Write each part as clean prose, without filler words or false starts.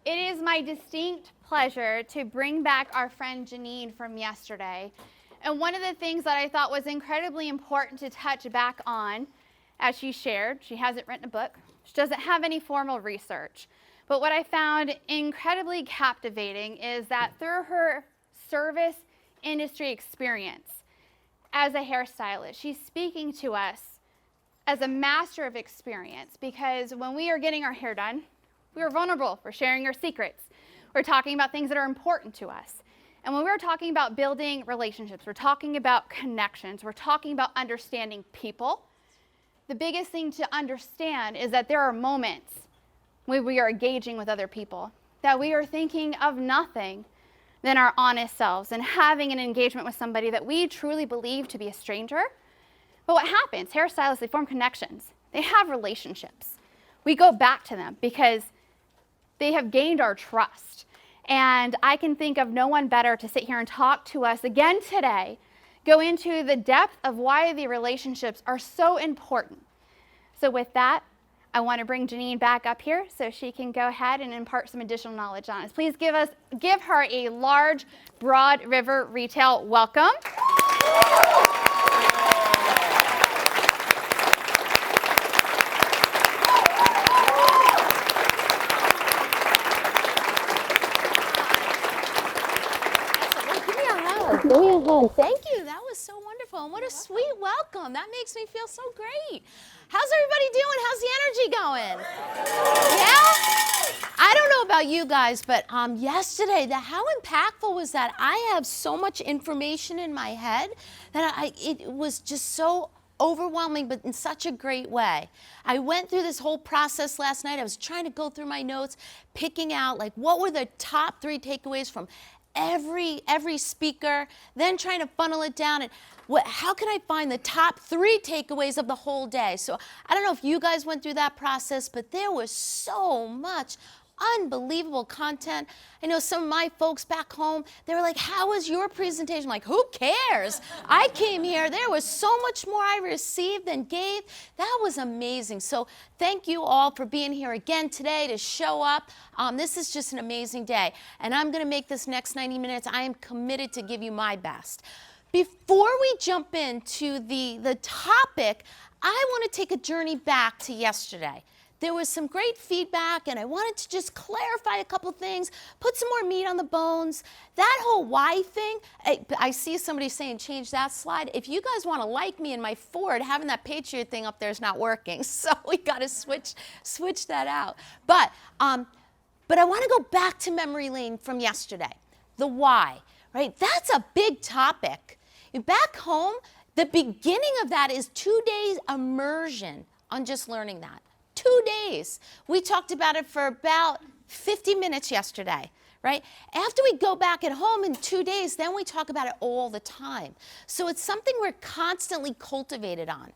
It is my distinct pleasure to bring back our friend Janine from yesterday. And one of the things that I thought was incredibly important to touch back on, as she shared, she hasn't written a book, she doesn't have any formal research. But what I found incredibly captivating is that through her service industry experience as a hairstylist, she's speaking to us as a master of experience, because when we are getting our hair done, we are vulnerable. We're sharing our secrets. We're talking about things that are important to us. And when we're talking about building relationships, we're talking about connections, we're talking about understanding people, the biggest thing to understand is that there are moments when we are engaging with other people, that we are thinking of nothing than our honest selves and having an engagement with somebody that we truly believe to be a stranger. But what happens? Hairstylists, they form connections. They have relationships. We go back to them because they have gained our trust. And I can think of no one better to sit here and talk to us again today, go into the depth of why the relationships are so important. So with that, I want to bring Janine back up here so she can go ahead and impart some additional knowledge on us. Please give her a large, Broad River Retail welcome. Thank you. That was so wonderful. And what a sweet welcome. That makes me feel so great. How's everybody doing? How's the energy going? Yeah? I don't know about you guys, but yesterday, how impactful was that? I have so much information in my head that it was just so overwhelming, but in such a great way. I went through this whole process last night. I was trying to go through my notes, picking out like what were the top 3 takeaways from every speaker, then trying to funnel it down and how can I find the top 3 takeaways of the whole day? So I don't know if you guys went through that process, but there was so much unbelievable content. I know some of my folks back home, they were like, how was your presentation? I'm like, who cares? I came here, there was so much more I received than gave. That was amazing. So thank you all for being here again today to show up. This is just an amazing day. And I'm gonna make this next 90 minutes, I am committed to give you my best. Before we jump into the topic, I wanna take a journey back to yesterday. There was some great feedback, and I wanted to just clarify a couple things, put some more meat on the bones. That whole why thing, I see somebody saying change that slide. If you guys want to like me in my Ford, having that Patriot thing up there is not working, so we got to switch that out. But I want to go back to memory lane from yesterday, the why, right? That's a big topic. Back home, the beginning of that is 2 days immersion on just learning that. 2 days. We talked about it for about 50 minutes yesterday, right? After we go back at home in 2 days, then we talk about it all the time. So it's something we're constantly cultivated on.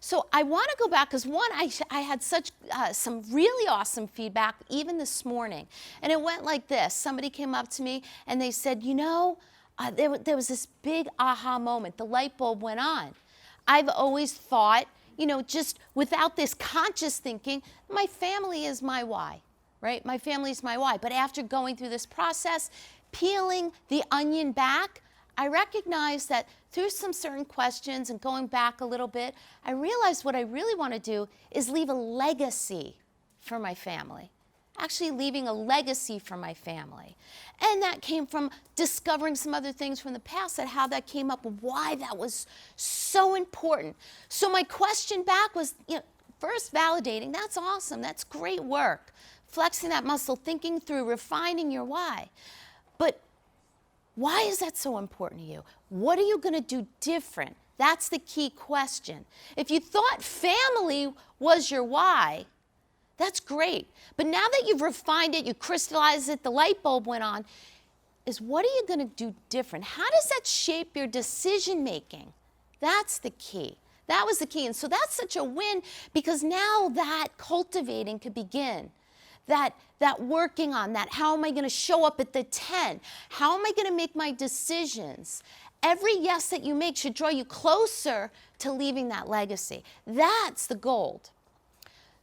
So I want to go back because one, I had such some really awesome feedback even this morning. And it went like this. Somebody came up to me and they said, you know, there was this big aha moment. The light bulb went on. I've always thought, you know, just without this conscious thinking, my family is my why, right? My family is my why. But after going through this process, peeling the onion back, I recognized that through some certain questions and going back a little bit, I realized what I really want to do is leave a legacy for my family. Actually leaving a legacy for my family. And that came from discovering some other things from the past, and how that came up, why that was so important. So my question back was, you know, first validating, that's awesome, that's great work. Flexing that muscle, thinking through, refining your why. But why is that so important to you? What are you gonna do different? That's the key question. If you thought family was your why, that's great. But now that you've refined it, you crystallized it, the light bulb went on, is what are you going to do different? How does that shape your decision making? That's the key. That was the key. And so that's such a win, because now that cultivating could begin. That working on that, how am I going to show up at the 10? How am I going to make my decisions? Every yes that you make should draw you closer to leaving that legacy. That's the gold.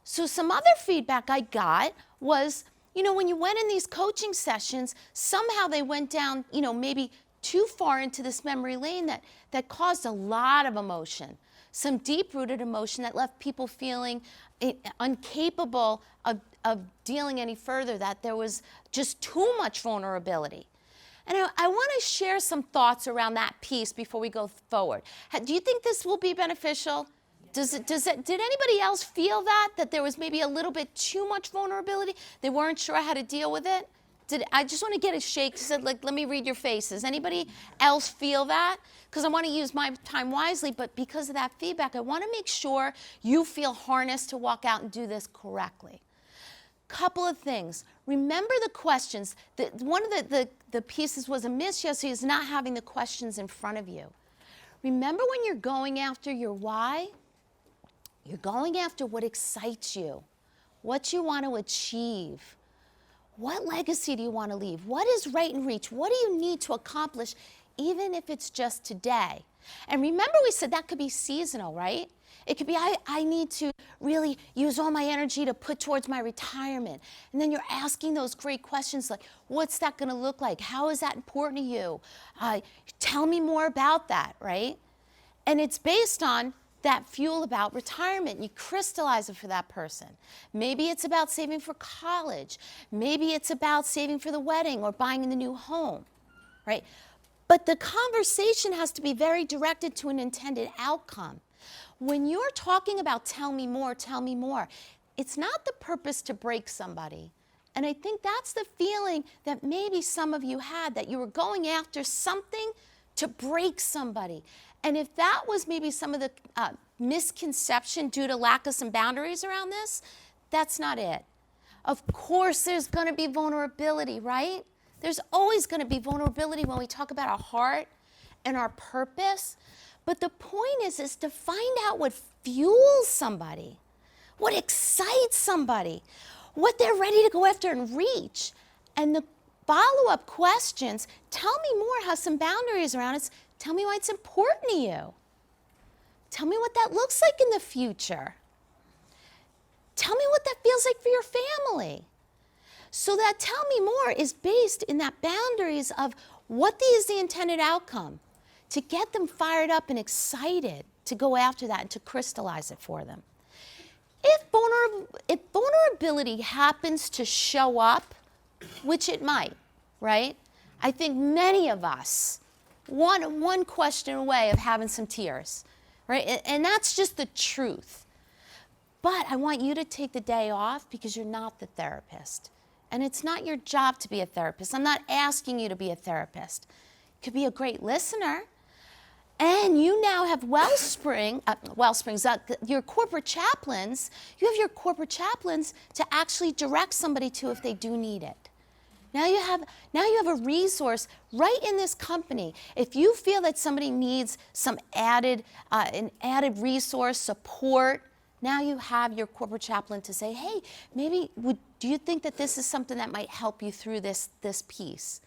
So some other feedback I got was, when you went in these coaching sessions, somehow they went down, maybe too far into this memory lane that caused a lot of emotion, some deep-rooted emotion that left people feeling incapable of dealing any further, that there was just too much vulnerability. And I want to share some thoughts around that piece before we go forward. Do you think this will be beneficial? Did anybody else feel that there was maybe a little bit too much vulnerability? They weren't sure how to deal with it? I just want to get a shake. Let me read your faces. Anybody else feel that? Because I want to use my time wisely, but because of that feedback, I want to make sure you feel harnessed to walk out and do this correctly. Couple of things. Remember the questions. One of the pieces was a miss yesterday is not having the questions in front of you. Remember when you're going after your why? You're going after what excites you, what you want to achieve. What legacy do you want to leave? What is right in reach? What do you need to accomplish, even if it's just today? And remember we said that could be seasonal, right? It could be, I need to really use all my energy to put towards my retirement. And then you're asking those great questions like, what's that going to look like? How is that important to you? Tell me more about that, right? And it's based on that fuel about retirement. You crystallize it for that person. Maybe it's about saving for college. Maybe it's about saving for the wedding or buying the new home, right? But the conversation has to be very directed to an intended outcome. When you're talking about tell me more, it's not the purpose to break somebody. And I think that's the feeling that maybe some of you had, that you were going after something to break somebody. And if that was maybe some of the misconception due to lack of some boundaries around this, that's not it. Of course there's going to be vulnerability, right? There's always going to be vulnerability when we talk about our heart and our purpose. But the point is to find out what fuels somebody, what excites somebody, what they're ready to go after and reach. And the follow-up questions, tell me more, have some boundaries around it. Tell me why it's important to you. Tell me what that looks like in the future. Tell me what that feels like for your family. So that tell me more is based in that boundaries of what is the intended outcome, to get them fired up and excited to go after that and to crystallize it for them. If vulnerability happens to show up, which it might, right? I think many of us, one question away of having some tears, right? And that's just the truth. But I want you to take the day off because you're not the therapist. And it's not your job to be a therapist. I'm not asking you to be a therapist. You could be a great listener. And you now have your corporate chaplains. You have your corporate chaplains to actually direct somebody to if they do need it. Now you have a resource right in this company. If you feel that somebody needs some an added resource, support, now you have your corporate chaplain to say, hey, do you think that this is something that might help you through this piece?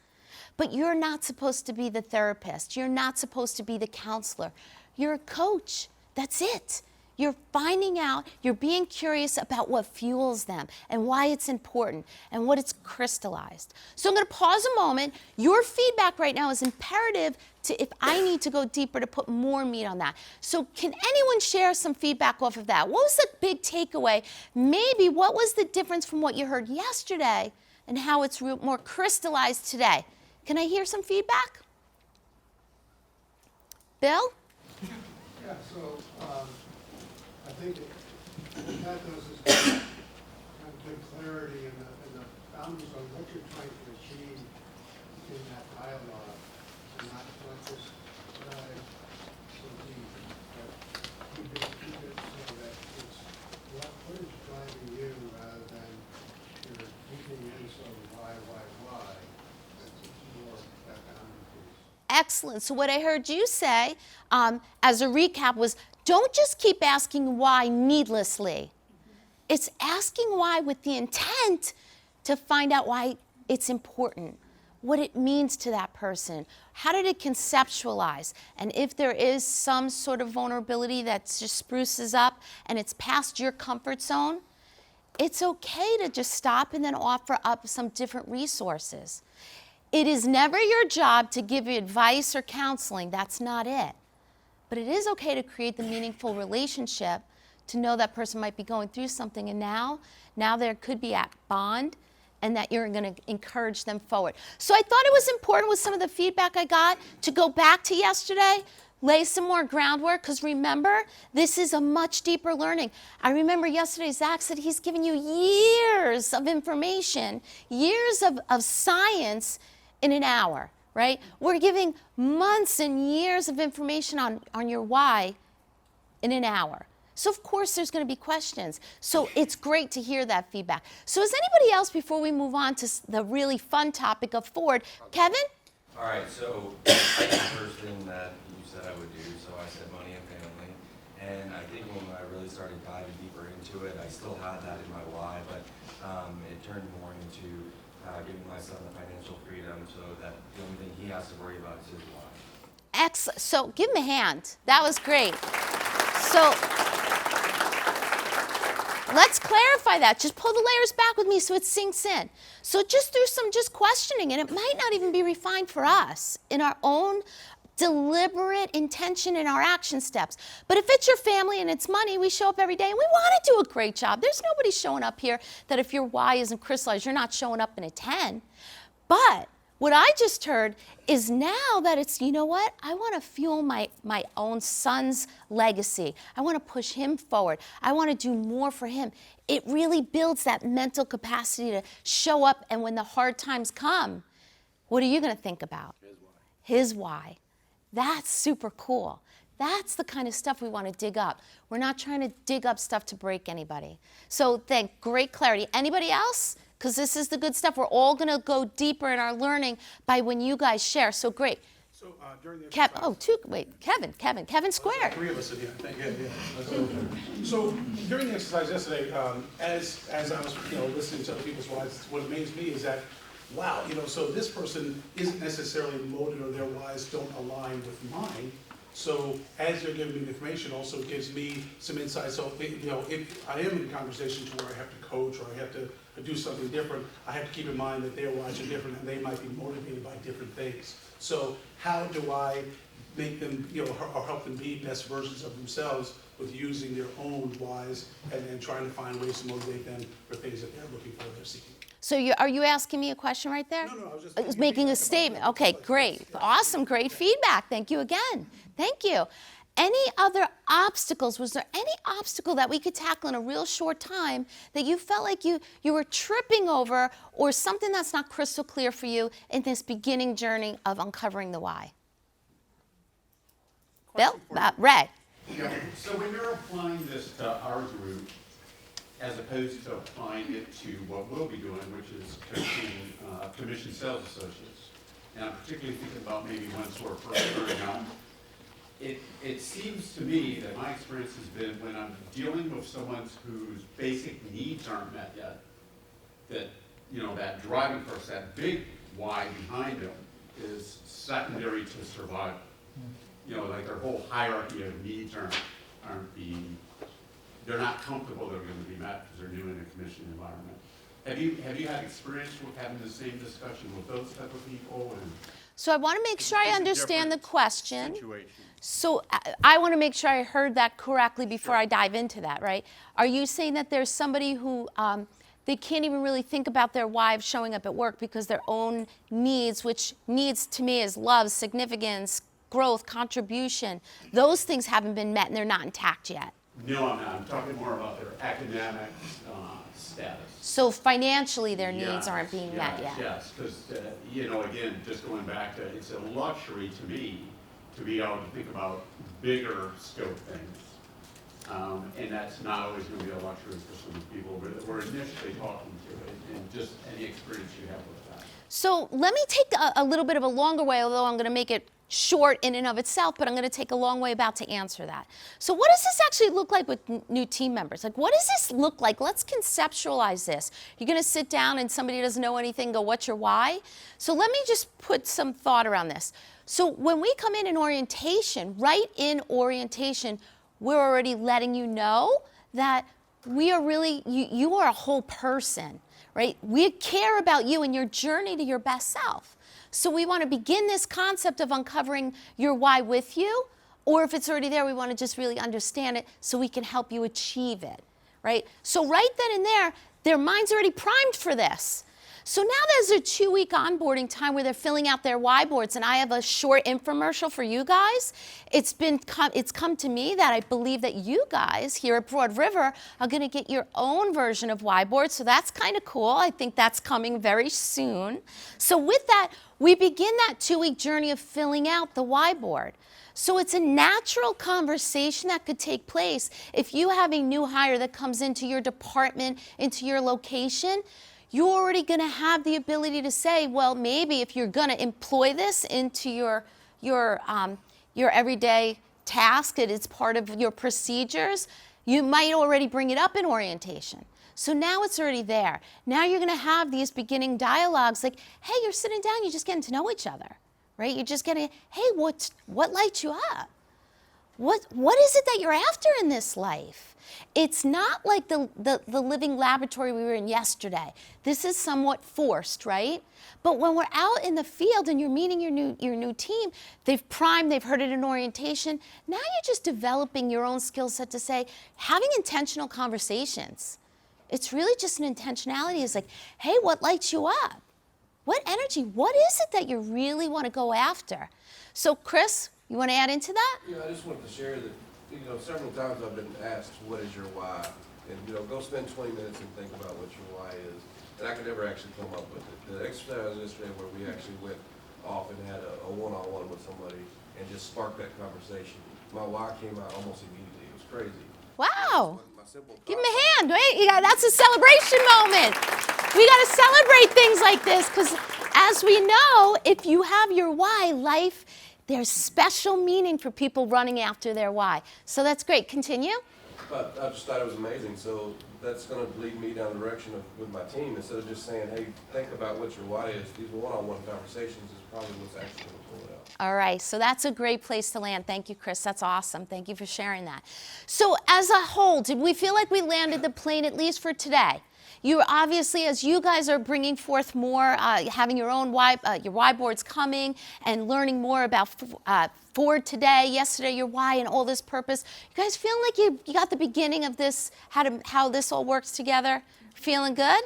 But you're not supposed to be the therapist. You're not supposed to be the counselor. You're a coach. That's it. You're finding out, you're being curious about what fuels them and why it's important and what it's crystallized. So I'm going to pause a moment. Your feedback right now is imperative to if I need to go deeper to put more meat on that. So can anyone share some feedback off of that? What was the big takeaway? Maybe what was the difference from what you heard yesterday and how it's more crystallized today? Can I hear some feedback? Bill? Yeah, so I think what that does is kind of give clarity in the boundaries on what you're trying to achieve in that dialogue, and not just so deep, but keep it so that it's what is driving you rather than you're keeping in so why. That's more that boundary piece. Excellent. So what I heard you say as a recap was, don't just keep asking why needlessly. It's asking why with the intent to find out why it's important, what it means to that person. How did it conceptualize? And if there is some sort of vulnerability that just spruces up and it's past your comfort zone, it's okay to just stop and then offer up some different resources. It is never your job to give you advice or counseling. That's not it. But it is okay to create the meaningful relationship, to know that person might be going through something, and now there could be a bond, and that you're going to encourage them forward. So I thought it was important with some of the feedback I got to go back to yesterday, lay some more groundwork, because remember, this is a much deeper learning. I remember yesterday Zach said he's given you years of information, years of science in an hour, right? We're giving months and years of information on your why in an hour. So of course there's going to be questions. So it's great to hear that feedback. So is anybody else, before we move on to the really fun topic of F.O.R.D, Kevin? All right, so I think the first thing that you said I would do, so I said money and family. And I think when I really started diving deeper into it, I still had that in my why, but it turned more into giving my son the financial freedom so that the only thing he has to worry about is his why. Excellent. So give him a hand. That was great. So let's clarify that. Just pull the layers back with me so it sinks in. So just through some questioning, and it might not even be refined for us in our own deliberate intention in our action steps. But if it's your family and it's money, we show up every day and we want to do a great job. There's nobody showing up here that if your why isn't crystallized, you're not showing up in a 10. But what I just heard is now that it's, you know what, I want to fuel my own son's legacy. I want to push him forward. I want to do more for him. It really builds that mental capacity to show up, and when the hard times come, what are you going to think about? His why. That's super cool. That's the kind of stuff we want to dig up. We're not trying to dig up stuff to break anybody. So great clarity. Anybody else? Because this is the good stuff. We're all going to go deeper in our learning by when you guys share. So great. So during the exercise, Kevin Square. three of us in here. Yeah. So during the exercise yesterday, as I was listening to other people's whys, what amazed me is that, wow, so this person isn't necessarily molded, or their whys don't align with mine. So as you're giving me the information, also gives me some insight. So if I am in conversations where I have to coach or I have to do something different, I have to keep in mind that their whys are different and they might be motivated by different things. So how do I make them, or help them be best versions of themselves with using their own whys and then trying to find ways to motivate them for things that they're looking for, they're seeking. So are you asking me a question right there? No, I was just I was making a statement. Okay, great. Awesome, great feedback. Thank you again. Thank you. Any other obstacles? Was there any obstacle that we could tackle in a real short time that you felt like you were tripping over, or something that's not crystal clear for you in this beginning journey of uncovering the why? Bill? Red. Yeah, so when you're applying this to our group, as opposed to applying it to what we'll be doing, which is coaching commission sales associates, and I'm particularly thinking about maybe ones who are first starting out, it seems to me that my experience has been when I'm dealing with someone whose basic needs aren't met yet, that, that driving force, that big why behind them is secondary to survival. Like their whole hierarchy of needs aren't being, they're not comfortable they're going to be met because they're new in a commission environment. Have you had experience with having the same discussion with those type of people? So I want to make sure I It's a understand the different question. situation. So I want to make sure I heard that correctly before I dive into that, right? Are you saying that there's somebody who they can't even really think about their wives showing up at work because their own needs, which needs to me is love, significance, growth, contribution, those things haven't been met and they're not intact yet? No, I'm not. I'm talking more about their academic status. So financially their needs aren't being met yet? Yes, because, again, just going back to, it's a luxury to me to be able to think about bigger scope things. And that's not always going to be a luxury for some people that we're initially talking to, and just any experience you have with that. So let me take a little bit of a longer way, although I'm going to make it short in and of itself, but I'm going to take a long way about to answer that. So what does this actually look like with new team members? Like, what does this look like? Let's conceptualize this. You're going to sit down and somebody doesn't know anything, go, what's your why? So let me just put some thought around this. So when we come in orientation, right in orientation, we're already letting you know that we are really, you are a whole person, right? We care about you and your journey to your best self. So we want to begin this concept of uncovering your why with you, or if it's already there, we want to just really understand it so we can help you achieve it, right? So right then and there, their mind's already primed for this. So now there's a 2-week onboarding time where they're filling out their why boards, and I have a short infomercial for you guys. It's come to me that I believe that you guys here at Broad River are going to get your own version of why board, so that's kind of cool. I think that's coming very soon. So with that, we begin that 2-week journey of filling out the why board. So it's a natural conversation that could take place if you have a new hire that comes into your department, into your location. You're already going to have the ability to say, well, maybe if you're going to employ this into your everyday task, and it's part of your procedures, you might already bring it up in orientation. So now it's already there. Now you're going to have these beginning dialogues like, hey, you're sitting down, you're just getting to know each other, right? You're just getting, hey, what lights you up? What is it that you're after in this life? It's not like the living laboratory we were in yesterday. This is somewhat forced, right? But when we're out in the field and you're meeting your new team, they've primed, they've heard it in orientation. Now you're just developing your own skill set to say, having intentional conversations. It's really just an intentionality. It's like, hey, what lights you up? What energy? What is it that you really want to go after? So, Chris, you want to add into that? Yeah, I just wanted to share that, several times I've been asked, what is your why? And, go spend 20 minutes and think about what your why is. And I could never actually come up with it. The exercise yesterday where we actually went off and had a one-on-one with somebody and just sparked that conversation. My why came out almost immediately. It was crazy. Wow. My simple Give him a hand, right? That's a celebration moment. We got to celebrate things like this because, as we know, if you have your why, there's special meaning for people running after their why. So that's great. Continue. But I just thought it was amazing. So that's going to lead me down the direction with my team. Instead of just saying, hey, think about what your why is, these one-on-one conversations is probably what's actually going to pull it out. All right, so that's a great place to land. Thank you, Chris. That's awesome. Thank you for sharing that. So as a whole, did we feel like we landed the plane, at least for today? You obviously, as you guys are bringing forth more, having your own your why boards coming and learning more about F.O.R.D today, yesterday, your why and all this purpose. You guys feeling like you got the beginning of this, how this all works together? Feeling good?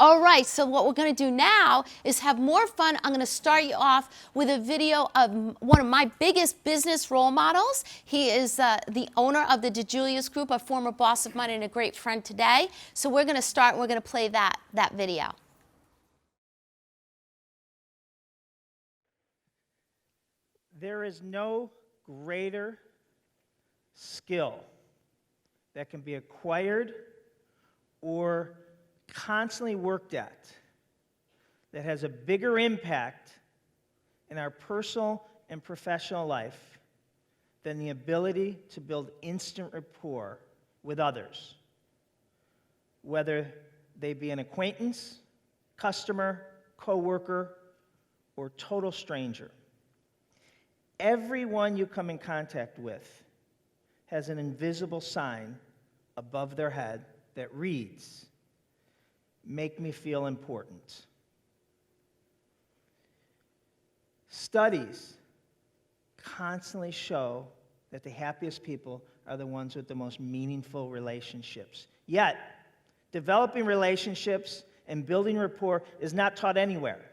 All right, so what we're going to do now is have more fun. I'm going to start you off with a video of one of my biggest business role models. He is the owner of the DeJulius Group, a former boss of mine and a great friend today. So we're going to start and we're going to play that video. There is no greater skill that can be acquired or constantly worked at that has a bigger impact in our personal and professional life than the ability to build instant rapport with others, whether they be an acquaintance, customer, coworker, or total stranger. Everyone you come in contact with has an invisible sign above their head that reads, "Make me feel important." Studies constantly show that the happiest people are the ones with the most meaningful relationships. Yet, developing relationships and building rapport is not taught anywhere.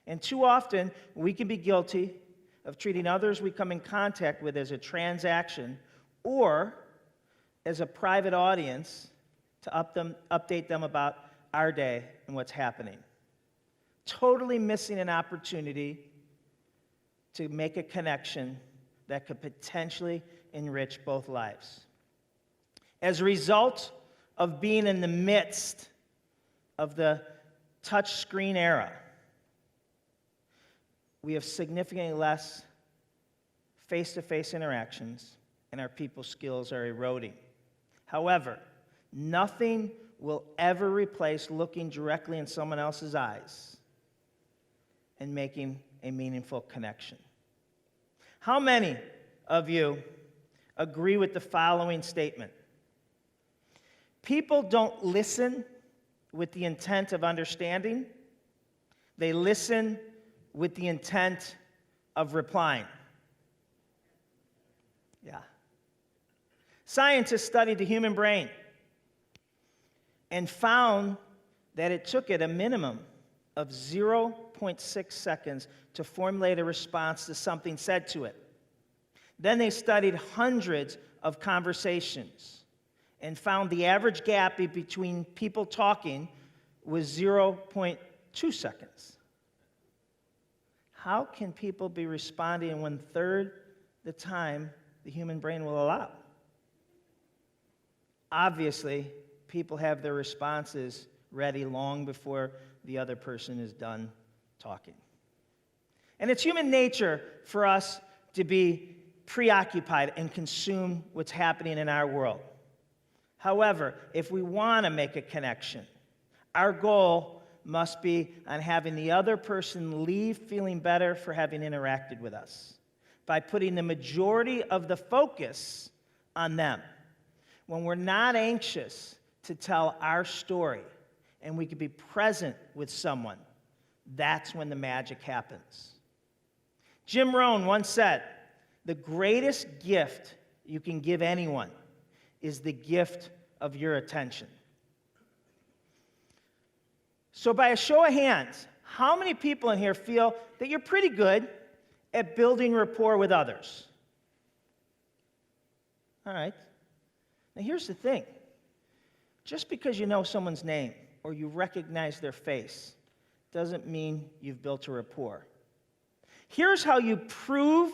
And too often, we can be guilty of treating others we come in contact with as a transaction or as a private audience to update them about our day and what's happening. Totally missing an opportunity to make a connection that could potentially enrich both lives. As a result of being in the midst of the touchscreen era, we have significantly less face-to-face interactions, and our people skills are eroding. However, nothing will ever replace looking directly in someone else's eyes and making a meaningful connection. How many of you agree with the following statement? People don't listen with the intent of understanding. They listen with the intent of replying. Yeah. Scientists studied the human brain and found that it took it a minimum of 0.6 seconds to formulate a response to something said to it. Then they studied hundreds of conversations and found the average gap between people talking was 0.2 seconds. How can people be responding in 1/3 the time the human brain will allow? Obviously, people have their responses ready long before the other person is done talking. And it's human nature for us to be preoccupied and consume what's happening in our world. However, if we want to make a connection, our goal must be on having the other person leave feeling better for having interacted with us, by putting the majority of the focus on them. When we're not anxious to tell our story and we can be present with someone, that's when the magic happens. Jim Rohn once said, "The greatest gift you can give anyone is the gift of your attention." So by a show of hands, how many people in here feel that you're pretty good at building rapport with others? All right. Now here's the thing. Just because you know someone's name or you recognize their face doesn't mean you've built a rapport. Here's how you prove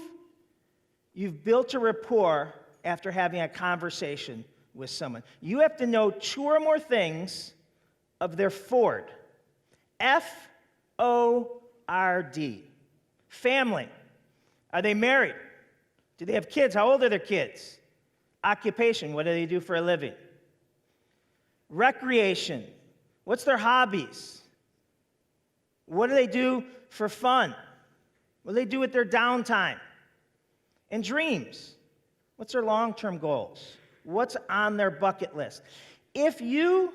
you've built a rapport after having a conversation with someone. You have to know 2 or more things of their F.O.R.D. F-O-R-D. Family. Are they married? Do they have kids? How old are their kids? Occupation. What do they do for a living? Recreation. What's their hobbies? What do they do for fun? What do they do with their downtime? And dreams. What's their long-term goals? What's on their bucket list? If you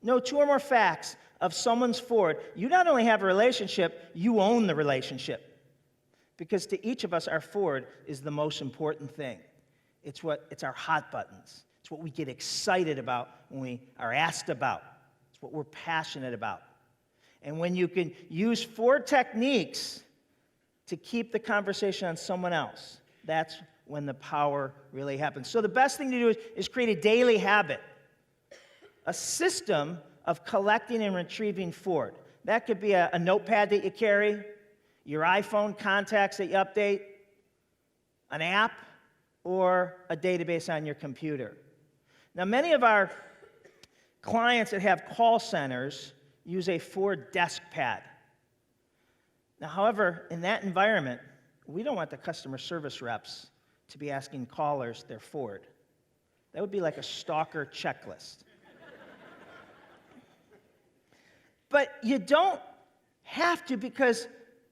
know 2 or more facts of someone's F.O.R.D, you not only have a relationship, you own the relationship. Because to each of us, our F.O.R.D is the most important thing. It's our hot buttons. It's what we get excited about when we are asked about. It's what we're passionate about. And when you can use 4 techniques to keep the conversation on someone else, that's when the power really happens. So the best thing to do is create a daily habit, a system of collecting and retrieving F.O.R.D. That could be a notepad that you carry, your iPhone contacts that you update, an app, or a database on your computer. Now, many of our clients that have call centers use a F.O.R.D desk pad. Now, however, in that environment, we don't want the customer service reps to be asking callers their F.O.R.D. That would be like a stalker checklist. But you don't have to, because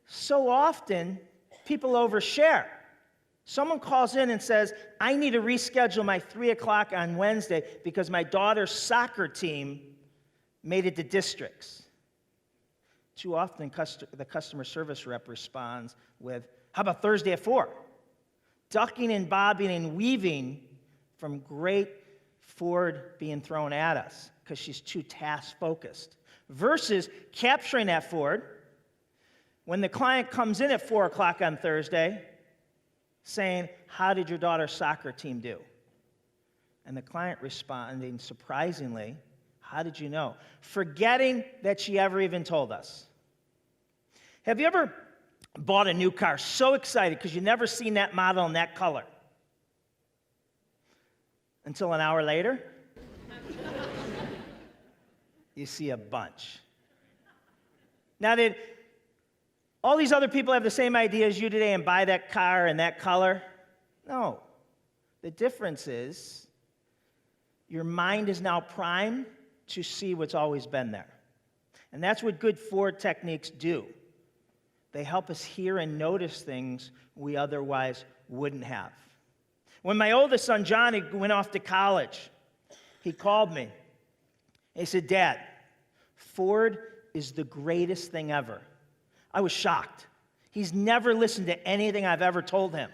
so often people overshare. Someone calls in and says, "I need to reschedule my 3 o'clock on Wednesday because my daughter's soccer team made it to districts." Too often, the customer service rep responds with, "How about Thursday at 4? Ducking and bobbing and weaving from great F.O.R.D being thrown at us because she's too task-focused. Versus capturing that F.O.R.D when the client comes in at 4 o'clock on Thursday saying, "How did your daughter's soccer team do?" And the client responding surprisingly, "How did you know?" Forgetting that she ever even told us. Have you ever bought a new car so excited because you never seen that model in that color? Until an hour later, you see a bunch. Now, did all these other people have the same idea as you today and buy that car in that color? No. The difference is your mind is now primed to see what's always been there. And that's what good F.O.R.D techniques do. They help us hear and notice things we otherwise wouldn't have. When my oldest son, Johnny, went off to college, he called me He said, Dad, Ford is the greatest thing ever. I was shocked. He's never listened to anything I've ever told him.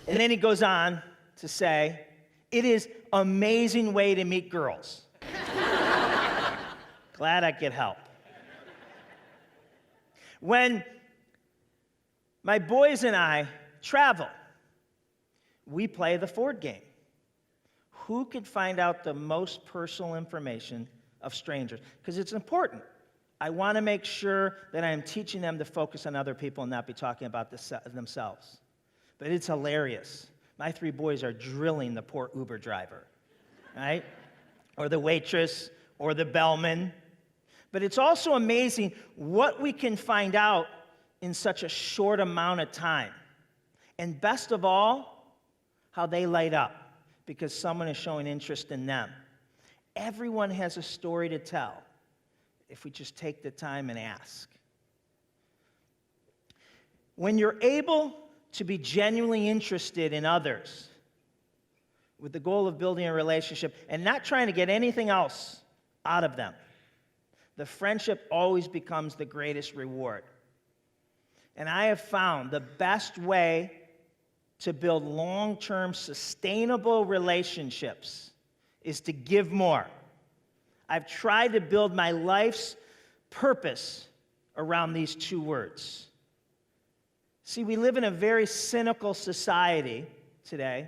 And then he goes on to say, it is an amazing way to meet girls. Glad I could help. When my boys and I travel, we play the F.O.R.D game. Who could find out the most personal information of strangers? Because it's important. I want to make sure that I am teaching them to focus on other people and not be talking about themselves. But it's hilarious. My 3 boys are drilling the poor Uber driver, right? Or the waitress, or the bellman. But it's also amazing what we can find out in such a short amount of time. And best of all, how they light up because someone is showing interest in them. Everyone has a story to tell if we just take the time and ask. When you're able to be genuinely interested in others with the goal of building a relationship and not trying to get anything else out of them, the friendship always becomes the greatest reward. And I have found the best way to build long-term sustainable relationships is to give more. I've tried to build my life's purpose around these 2 words. See, we live in a very cynical society today,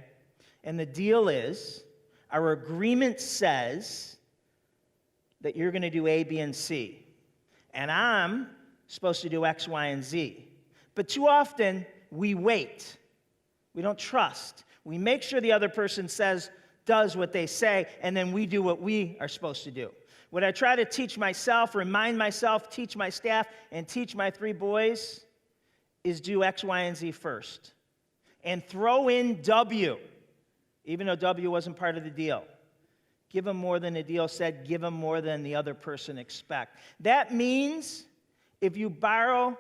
and the deal is our agreement says that you're going to do A, B, and C, and I'm supposed to do X, Y, and Z. But too often, we wait. We don't trust. We make sure the other person does what they say, and then we do what we are supposed to do. What I try to teach myself, remind myself, teach my staff, and teach my 3 boys is do X, Y, and Z first. And throw in W, even though W wasn't part of the deal. Give them more than the deal said. Give them more than the other person expect. That means if you borrow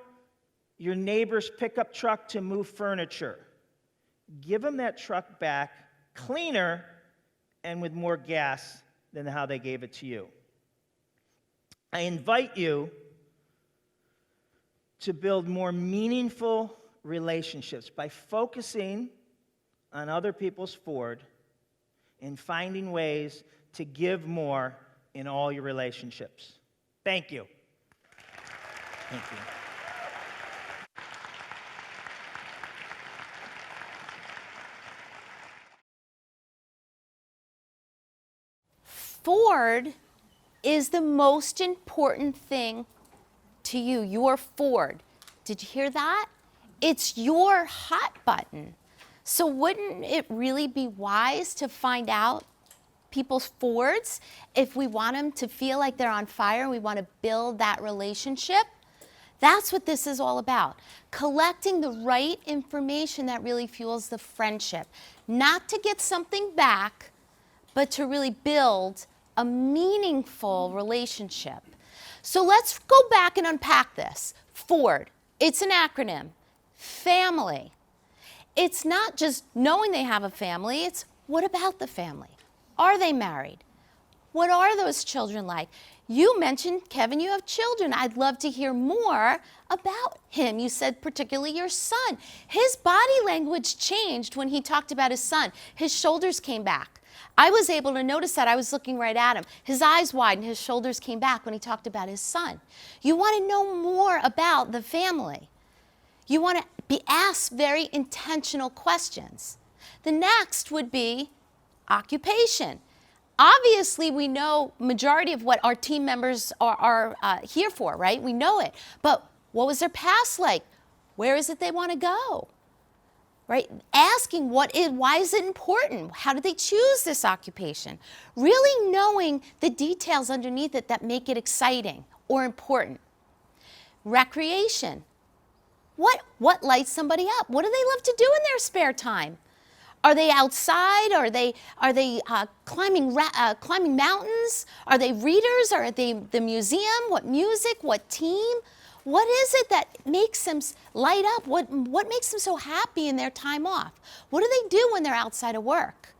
your neighbor's pickup truck to move furniture, give them that truck back cleaner and with more gas than how they gave it to you. I invite you to build more meaningful relationships by focusing on other people's F.O.R.D and finding ways to give more in all your relationships. Thank you. Thank you. F.O.R.D is the most important thing to you, your F.O.R.D. Did you hear that? It's your hot button. So wouldn't it really be wise to find out people's F.O.R.Ds if we want them to feel like they're on fire, we want to build that relationship? That's what this is all about. Collecting the right information that really fuels the friendship. Not to get something back, but to really build a meaningful relationship. So let's go back and unpack this. F.O.R.D, it's an acronym. Family. It's not just knowing they have a family, it's what about the family? Are they married? What are those children like? You mentioned, Kevin, you have children. I'd love to hear more about him. You said particularly your son. His body language changed when he talked about his son. His shoulders came back. I was able to notice that. I was looking right at him. His eyes widened, his shoulders came back when he talked about his son. You want to know more about the family. You want to be asked very intentional questions. The next would be occupation. Obviously, we know majority of what our team members are here for, right? We know it. But what was their past like? Where is it they want to go? Right? Asking why is it important? How did they choose this occupation? Really knowing the details underneath it that make it exciting or important. Recreation. What lights somebody up? What do they love to do in their spare time? Are they outside? Are they climbing mountains? Are they readers? Are they the museum? What music? What team? What is it that makes them light up? What makes them so happy in their time off? What do they do when they're outside of work?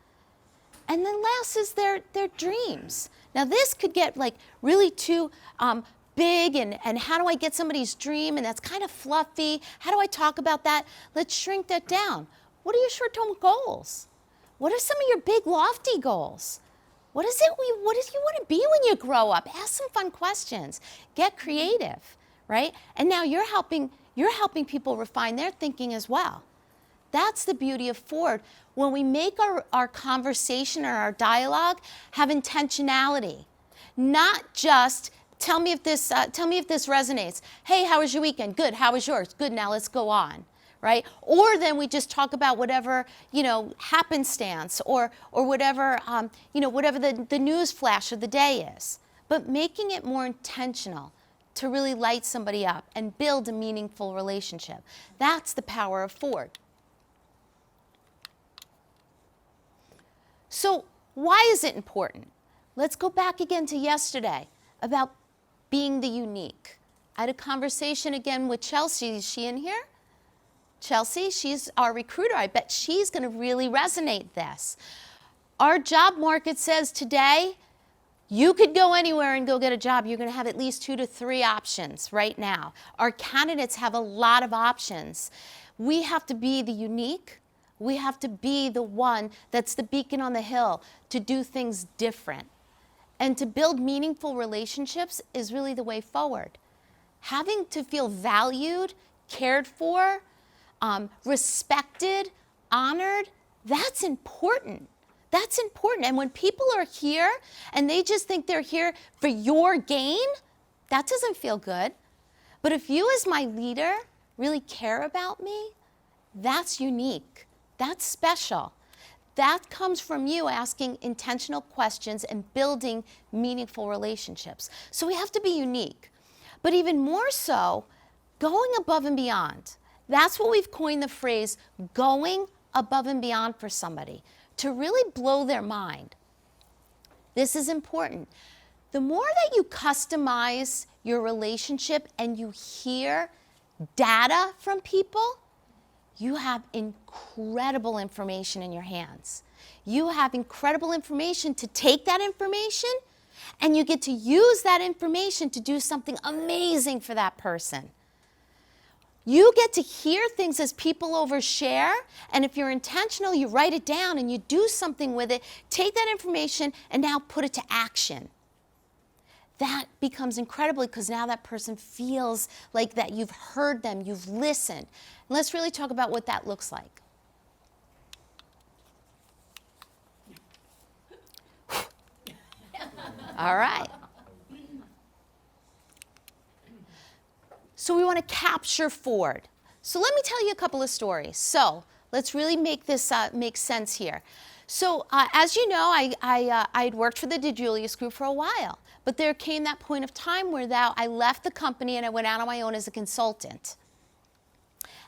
And then last is their dreams. Now this could get like really too big, and how do I get somebody's dream, and that's kind of fluffy. How do I talk about that? Let's shrink that down. What are your short-term goals? What are some of your big lofty goals? What do you want to be when you grow up? Ask some fun questions. Get creative, right? And now you're helping people refine their thinking as well. That's the beauty of F.O.R.D. When we make our conversation or our dialogue have intentionality, not just tell me if this resonates. Hey, how was your weekend? Good. How was yours? Good. Now let's go on, right? Or then we just talk about whatever happenstance or whatever whatever the news flash of the day is. But making it more intentional to really light somebody up and build a meaningful relationship. That's the power of F.O.R.D. So why is it important? Let's go back again to yesterday about being the unique. I had a conversation again with Chelsea. Is she in here? Chelsea, she's our recruiter. I bet she's going to really resonate this. Our job market says today, you could go anywhere and go get a job. You're going to have at least 2 to 3 options right now. Our candidates have a lot of options. We have to be the unique. We have to be the one that's the beacon on the hill to do things different. And to build meaningful relationships is really the way forward. Having to feel valued, cared for, respected, honored, that's important. That's important. And when people are here and they just think they're here for your gain, that doesn't feel good. But if you as my leader really care about me, that's unique. That's special. That comes from you asking intentional questions and building meaningful relationships. So we have to be unique. But even more so, going above and beyond. That's what we've coined the phrase, going above and beyond for somebody, to really blow their mind. This is important. The more that you customize your relationship and you hear data from people, you have incredible information in your hands. You have incredible information to take that information, and you get to use that information to do something amazing for that person. You get to hear things as people overshare, and if you're intentional, you write it down and you do something with it, take that information and now put it to action. That becomes incredible because now that person feels like that you've heard them, you've listened. And let's really talk about what that looks like. All right. So we want to capture F.O.R.D. So let me tell you a couple of stories. So let's really make this make sense here. So as you know, I'd worked for the DeJulius Group for a while. But there came that point of time where I left the company and I went out on my own as a consultant.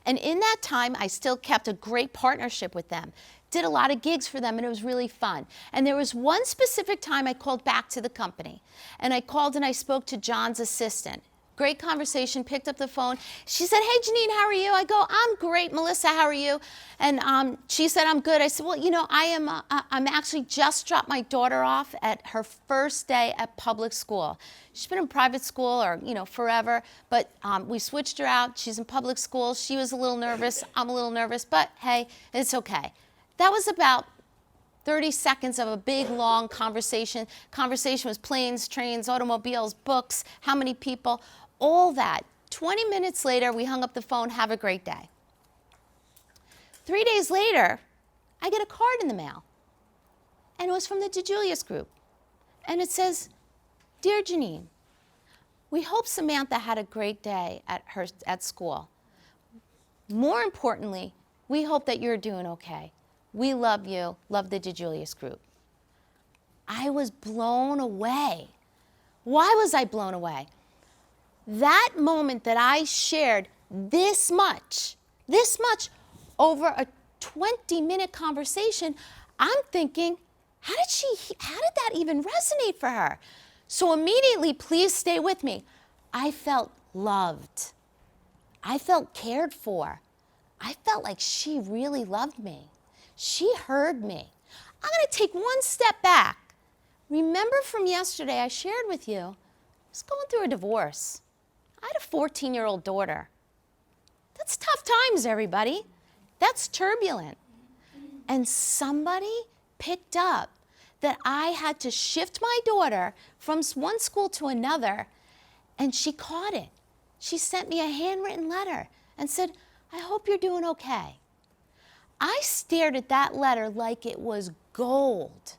And in that time, I still kept a great partnership with them. Did a lot of gigs for them, and it was really fun. And there was one specific time I called back to the company. And I called and I spoke to John's assistant. Great conversation, picked up the phone. She said, hey, Janine, how are you? I go, I'm great. Melissa, how are you? And she said, I'm good. I said, well, I'm actually just dropped my daughter off at her first day at public school. She's been in private school forever, but we switched her out. She's in public school. She was a little nervous. I'm a little nervous, but hey, it's okay. That was about 30 seconds of a big, long conversation. Conversation was planes, trains, automobiles, books, how many people, all that. 20 minutes later, we hung up the phone, have a great day. 3 days later, I get a card in the mail. And it was from the DeJulius Group. And it says, Dear Janine, we hope Samantha had a great day at school. More importantly, we hope that you're doing okay. We love you, love the DeJulius Group. I was blown away. Why was I blown away? That moment that I shared this much over a 20-minute conversation, I'm thinking, how did that even resonate for her? So immediately, please stay with me. I felt loved. I felt cared for. I felt like she really loved me. She heard me. I'm going to take one step back. Remember from yesterday, I shared with you, I was going through a divorce. I had a 14-year-old daughter. That's tough times, everybody. That's turbulent. And somebody picked up that I had to shift my daughter from one school to another, and she caught it. She sent me a handwritten letter and said, I hope you're doing okay. I stared at that letter like it was gold.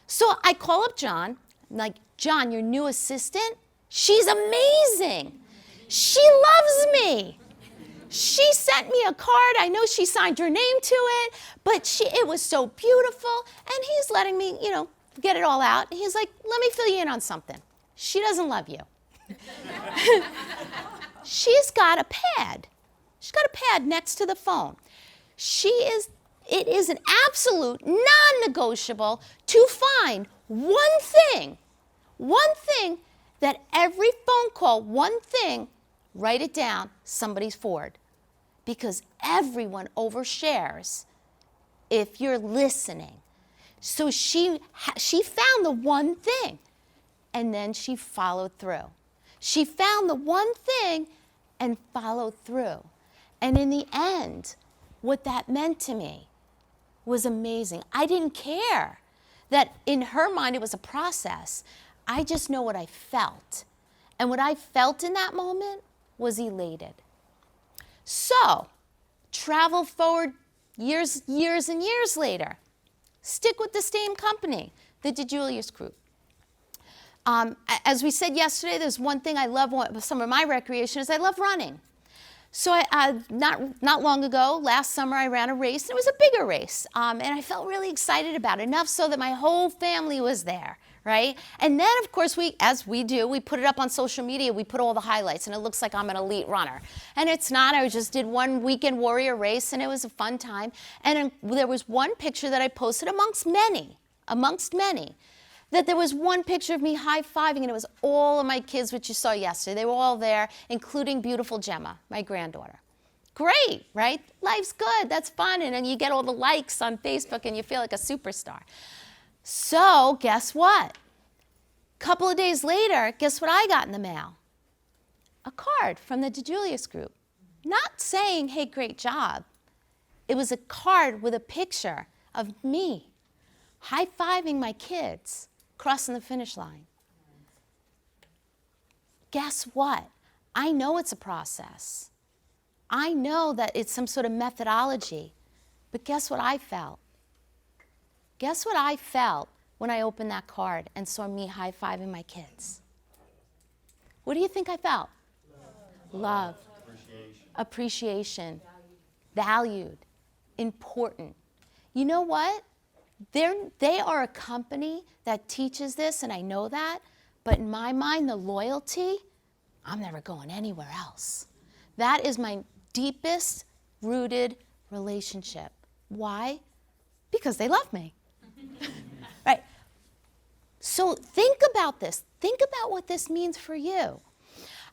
So I call up John. I'm like, John, your new assistant, she's amazing. She loves me. She sent me a card. I know she signed your name to it, but it was so beautiful. And he's letting me, get it all out. And he's like, let me fill you in on something. She doesn't love you. She's got a pad. She's got a pad next to the phone. It is an absolute non-negotiable to find one thing that every phone call, write it down, somebody's F.O.R.D. Because everyone overshares if you're listening. So she found the one thing, and then she followed through. She found the one thing and followed through. And in the end, what that meant to me was amazing. I didn't care that in her mind it was a process. I just know what I felt. And what I felt in that moment was elated. So, travel forward years and years later. Stick with the same company, the DeJulius Group. As we said yesterday, there's one thing I love, some of my recreation is I love running. So not long ago, last summer, I ran a race, and it was a bigger race. And I felt really excited about it, enough so that my whole family was there, right? And then, of course, as we do, we put it up on social media. We put all the highlights, and it looks like I'm an elite runner. And it's not. I just did one weekend warrior race, and it was a fun time. And there was one picture that I posted amongst many, that there was one picture of me high-fiving, and it was all of my kids, which you saw yesterday. They were all there, including beautiful Gemma, my granddaughter. Great, right? Life's good. That's fun. And then you get all the likes on Facebook, and you feel like a superstar. So guess what? A couple of days later, guess what I got in the mail? A card from the DeJulius Group. Not saying, hey, great job. It was a card with a picture of me high-fiving my kids, crossing the finish line. Guess what? I know it's a process. I know that it's some sort of methodology, but guess what I felt? Guess what I felt when I opened that card and saw me high-fiving my kids? What do you think I felt? Love. Appreciation. Valued. Important. You know what? They are a company that teaches this, and I know that, but in my mind, the loyalty, I'm never going anywhere else. That is my deepest rooted relationship. Why? Because they love me. Right? So think about this. Think about what this means for you.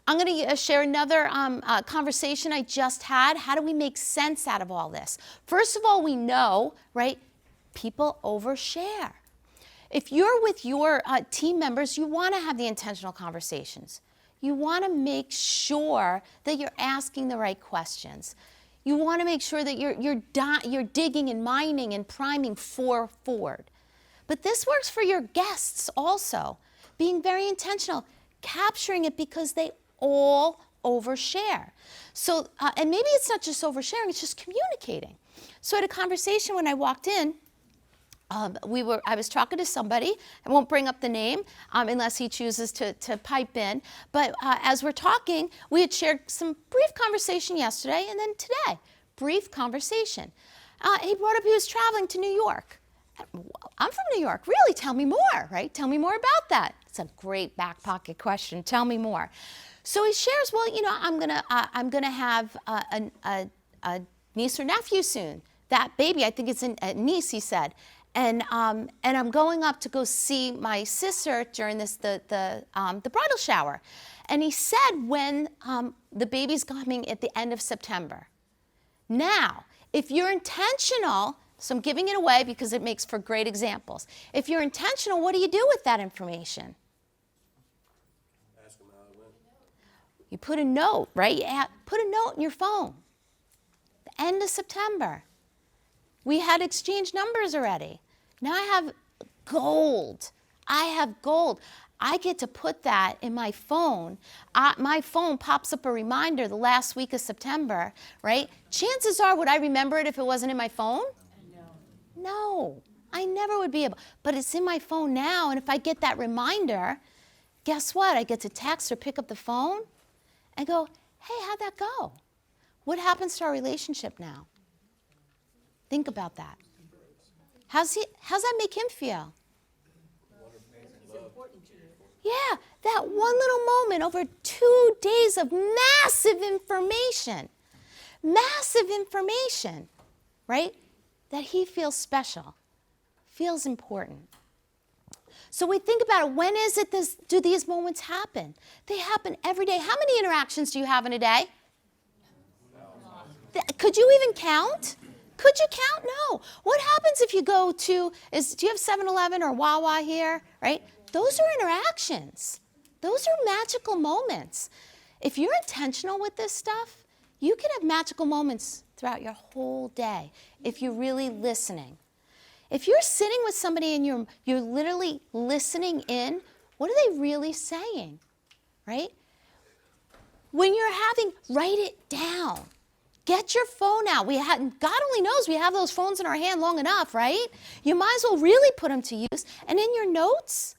I'm going to share another conversation I just had. How do we make sense out of all this? First of all, we know, right, people overshare. If you're with your team members, you want to have the intentional conversations. You want to make sure that you're asking the right questions. You want to make sure that you're digging and mining and priming for F.O.R.D. But this works for your guests also. Being very intentional, capturing it because they all overshare. So, and maybe it's not just oversharing, it's just communicating. So I had a conversation when I walked in. I was talking to somebody. I won't bring up the name unless he chooses to pipe in. But as we're talking, we had shared some brief conversation yesterday, and then today, brief conversation. He brought up he was traveling to New York. I'm from New York. Really, tell me more, right? Tell me more about that. It's a great back pocket question. Tell me more. So he shares, well, you know, I'm gonna have a niece or nephew soon. That baby, I think it's a niece, he said. And I'm going up to go see my sister during the bridal shower. And he said when the baby's coming at the end of September. Now, if you're intentional, So I'm giving it away because it makes for great examples. If you're intentional, what do you do with that information? Ask them how it went. You put a note, right? Put a note in your phone. The end of September. We had exchanged numbers already. Now I have gold. I have gold. I get to put that in my phone. My phone pops up a reminder the last week of September, right? Chances are, would I remember it if it wasn't in my phone? No, I never would be able. But it's in my phone now, and if I get that reminder, guess what? I get to text or pick up the phone and go, hey, how'd that go? What happens to our relationship now? Think about that. How's that make him feel? Yeah, that one little moment over 2 days of massive information, right? That he feels special, feels important. So we think about it, when is it do these moments happen? They happen every day. How many interactions do you have in a day? Could you even count? Could you count? No. What happens if you go to, do you have 7-Eleven or Wawa here, right? Those are interactions. Those are magical moments. If you're intentional with this stuff, you can have magical moments throughout your whole day if you're really listening. If you're sitting with somebody and you're literally listening in, what are they really saying, right? When you're write it down. Get your phone out. God only knows we have those phones in our hand long enough, right? You might as well really put them to use. And in your notes,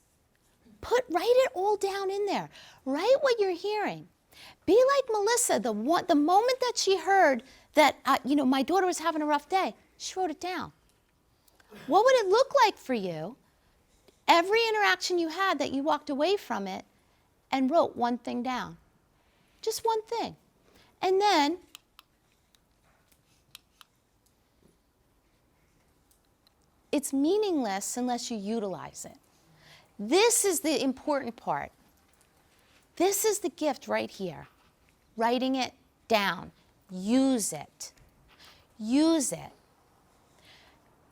write it all down in there. Write what you're hearing. Be like Melissa, the moment that she heard that, my daughter was having a rough day, she wrote it down. What would it look like for you, every interaction you had, that you walked away from it and wrote one thing down? Just one thing. And then, it's meaningless unless you utilize it. This is the important part. This is the gift right here. Writing it down. Use it. Use it.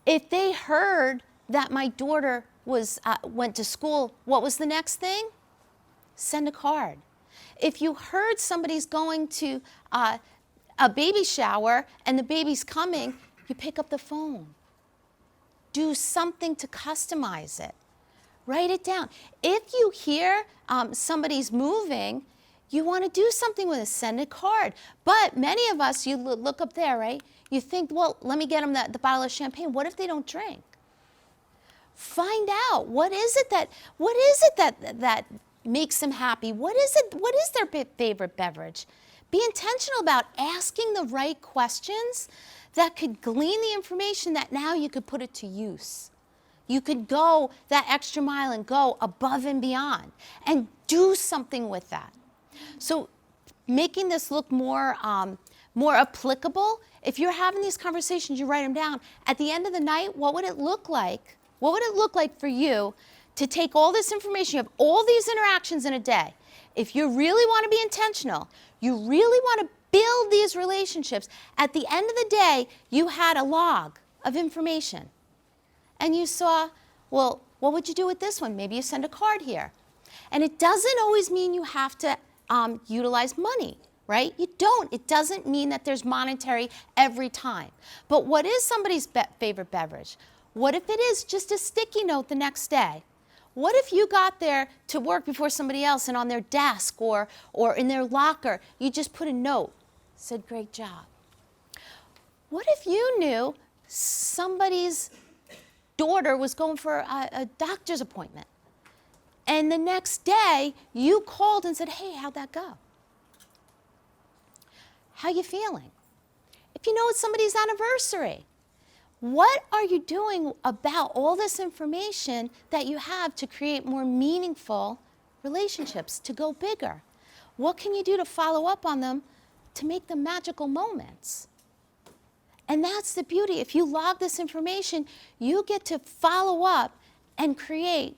If they heard that my daughter went to school, what was the next thing? Send a card. If you heard somebody's going to a baby shower and the baby's coming, you pick up the phone. Do something to customize it. Write it down. If you hear somebody's moving, you want to do something with it. Send a card. But many of us, you look up there, right? You think, well, let me get them the bottle of champagne. What if they don't drink? Find out what is it that makes them happy. What is their favorite beverage? Be intentional about asking the right questions that could glean the information that now you could put it to use. You could go that extra mile and go above and beyond and do something with that. So making this look more applicable, if you're having these conversations, you write them down. At the end of the night, what would it look like? What would it look like for you to take all this information? You have all these interactions in a day. If you really want to be intentional, you really want to build these relationships, at the end of the day, you had a log of information. And you saw, well, what would you do with this one? Maybe you send a card here. And it doesn't always mean you have to utilize money, right? You don't. It doesn't mean that there's monetary every time. But what is somebody's favorite beverage? What if it is just a sticky note the next day? What if you got there to work before somebody else and on their desk or in their locker, you just put a note, said, great job. What if you knew somebody's daughter was going for a doctor's appointment, and the next day you called and said, hey, how'd that go? How you feeling? If you know it's somebody's anniversary, what are you doing about all this information that you have to create more meaningful relationships, to go bigger? What can you do to follow up on them to make them magical moments? And that's the beauty. If you log this information, you get to follow up and create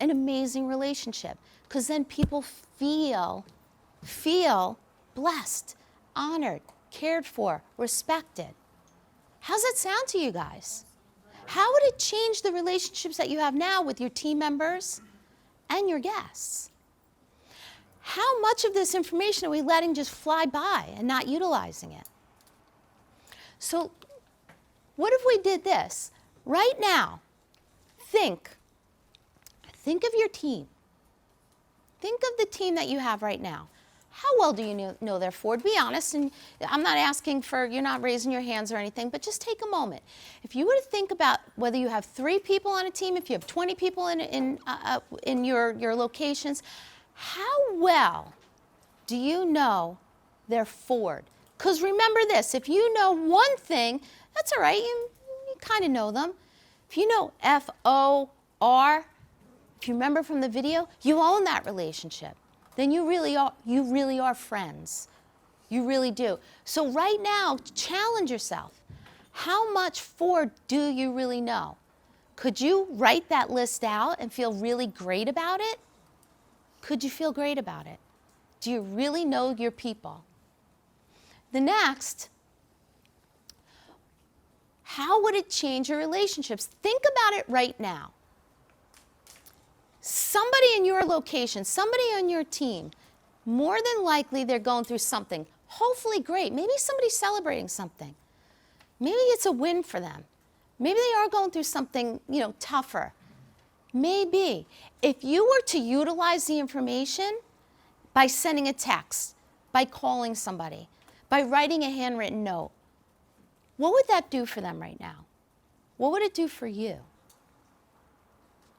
an amazing relationship, because then people feel blessed, honored, cared for, respected. How's that sound to you guys? How would it change the relationships that you have now with your team members and your guests? How much of this information are we letting just fly by and not utilizing it? So what if we did this? Right now, think of your team. Think of the team that you have right now. How well do you know their F.O.R.D? Be honest, and I'm not asking for, you're not raising your hands or anything, but just take a moment. If you were to think about whether you have 3 people on a team, if you have 20 people in your locations, how well do you know their F.O.R.D? Because remember this, if you know one thing, that's all right, you kind of know them. If you know F.O.R., if you remember from the video, you own that relationship. Then you really are friends. You really do. So right now, challenge yourself. How much F.O.R.D do you really know? Could you write that list out and feel really great about it? Could you feel great about it? Do you really know your people? The next, how would it change your relationships? Think about it right now. Somebody in your location, somebody on your team, more than likely they're going through something, hopefully great. Maybe somebody's celebrating something. Maybe it's a win for them. Maybe they are going through something, tougher. Maybe. If you were to utilize the information by sending a text, by calling somebody, by writing a handwritten note, what would that do for them right now? What would it do for you?